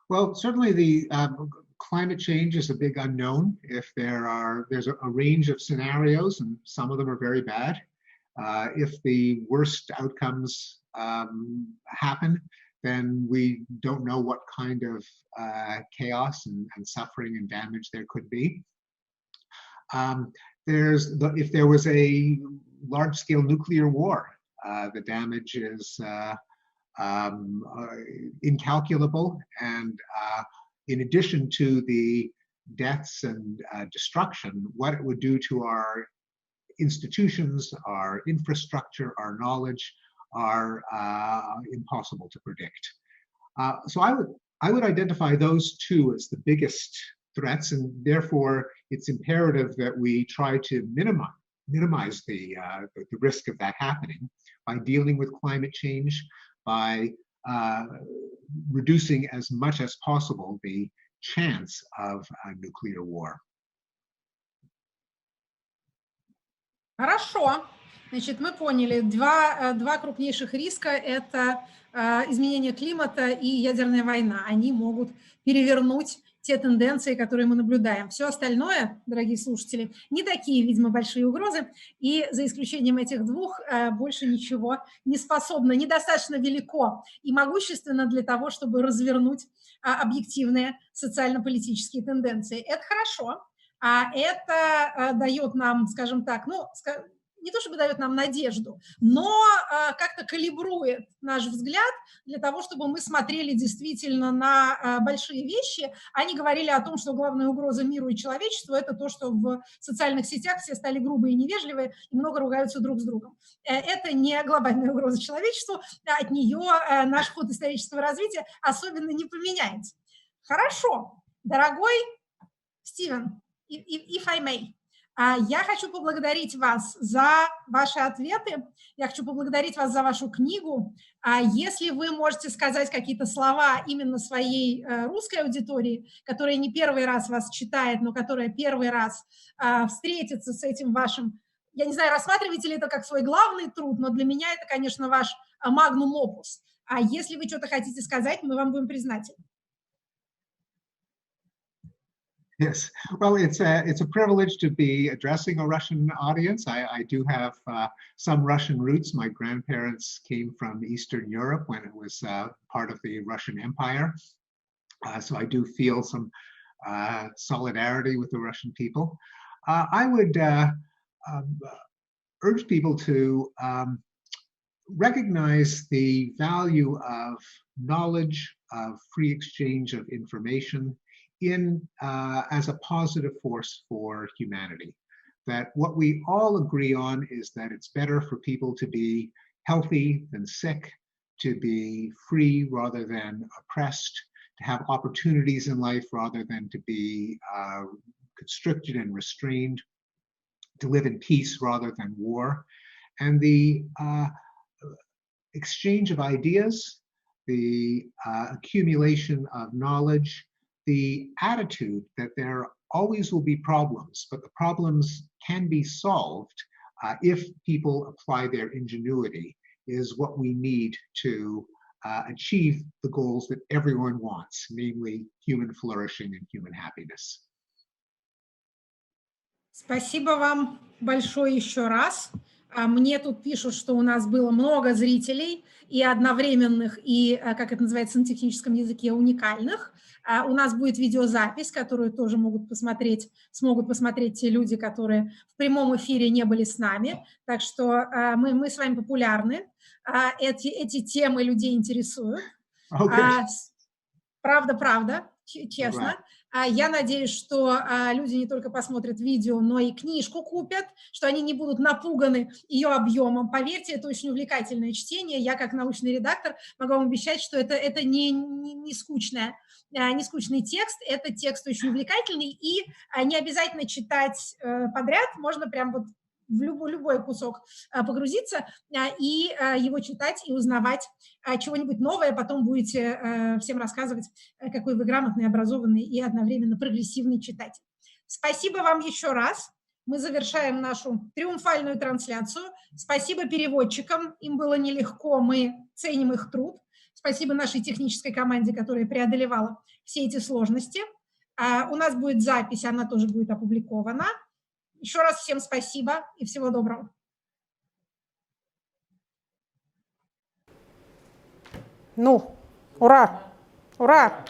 Well, certainly the climate change is a big unknown. If there's a range of scenarios, and some of them are very bad. If the worst outcomes happen, then we don't know what kind of chaos and suffering and damage there could be. If there was a large-scale nuclear war, the damage is incalculable, and in addition to the deaths and destruction, what it would do to our institutions, our infrastructure, our knowledge are impossible to predict. So I would identify those two as the biggest threats, and therefore it's imperative that we try to minimize the risk of that happening by dealing with climate change, by reducing as much as possible the chance of a nuclear war. Хорошо. Значит, мы поняли, два крупнейших риска – это изменение климата и ядерная война. Они могут перевернуть те тенденции, которые мы наблюдаем. Все остальное, дорогие слушатели, не такие, видимо, большие угрозы, и за исключением этих двух больше ничего не способно, недостаточно велико и могущественно для того, чтобы развернуть объективные социально-политические тенденции. Это хорошо, а это дает нам, скажем так, не то чтобы дает нам надежду, но как-то калибрует наш взгляд для того, чтобы мы смотрели действительно на большие вещи, а не говорили о том, что главная угроза миру и человечеству – это то, что в социальных сетях все стали грубые и невежливые и много ругаются друг с другом. Это не глобальная угроза человечеству, от нее наш ход исторического развития особенно не поменяется. Хорошо, дорогой Стивен, if I may. Я хочу поблагодарить вас за ваши ответы, я хочу поблагодарить вас за вашу книгу. Если вы можете сказать какие-то слова именно своей русской аудитории, которая не первый раз вас читает, но которая первый раз встретится с этим вашим, я не знаю, рассматриваете ли это как свой главный труд, но для меня это, конечно, ваш magnum opus. А если вы что-то хотите сказать, мы вам будем признательны. Yes, well, it's a privilege to be addressing a Russian audience. I do have some Russian roots. My grandparents came from Eastern Europe when it was part of the Russian Empire. So I do feel some solidarity with the Russian people. I would urge people to recognize the value of knowledge, of free exchange of information, as a positive force for humanity. That what we all agree on is that it's better for people to be healthy than sick, to be free rather than oppressed, to have opportunities in life rather than to be constricted and restrained, to live in peace rather than war. And the exchange of ideas, the accumulation of knowledge, the attitude that there always will be problems, but the problems can be solved if people apply their ingenuity, is what we need to achieve the goals that everyone wants, namely human flourishing and human happiness. Спасибо вам большое еще раз. Мне тут пишут, что у нас было много зрителей, и одновременных, и, как это называется на техническом языке, уникальных. У нас будет видеозапись, которую тоже смогут посмотреть те люди, которые в прямом эфире не были с нами. Так что мы с вами популярны. Эти темы людей интересуют. Okay. Правда, честно. Я надеюсь, что люди не только посмотрят видео, но и книжку купят, что они не будут напуганы ее объемом. Поверьте, это очень увлекательное чтение. Я, как научный редактор, могу вам обещать, что это не скучный текст, это текст очень увлекательный, и не обязательно читать подряд, можно прям вот в любой кусок погрузиться и его читать и узнавать чего-нибудь новое, потом будете всем рассказывать, какой вы грамотный, образованный и одновременно прогрессивный читатель. Спасибо вам еще раз. Мы завершаем нашу триумфальную трансляцию. Спасибо переводчикам, им было нелегко, мы ценим их труд. Спасибо нашей технической команде, которая преодолевала все эти сложности. У нас будет запись, она тоже будет опубликована. Еще раз всем спасибо и всего доброго. Ну, ура! Ура!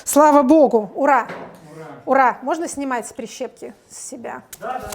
Слава Богу! Ура! Ура! Можно снимать прищепки с себя? Да.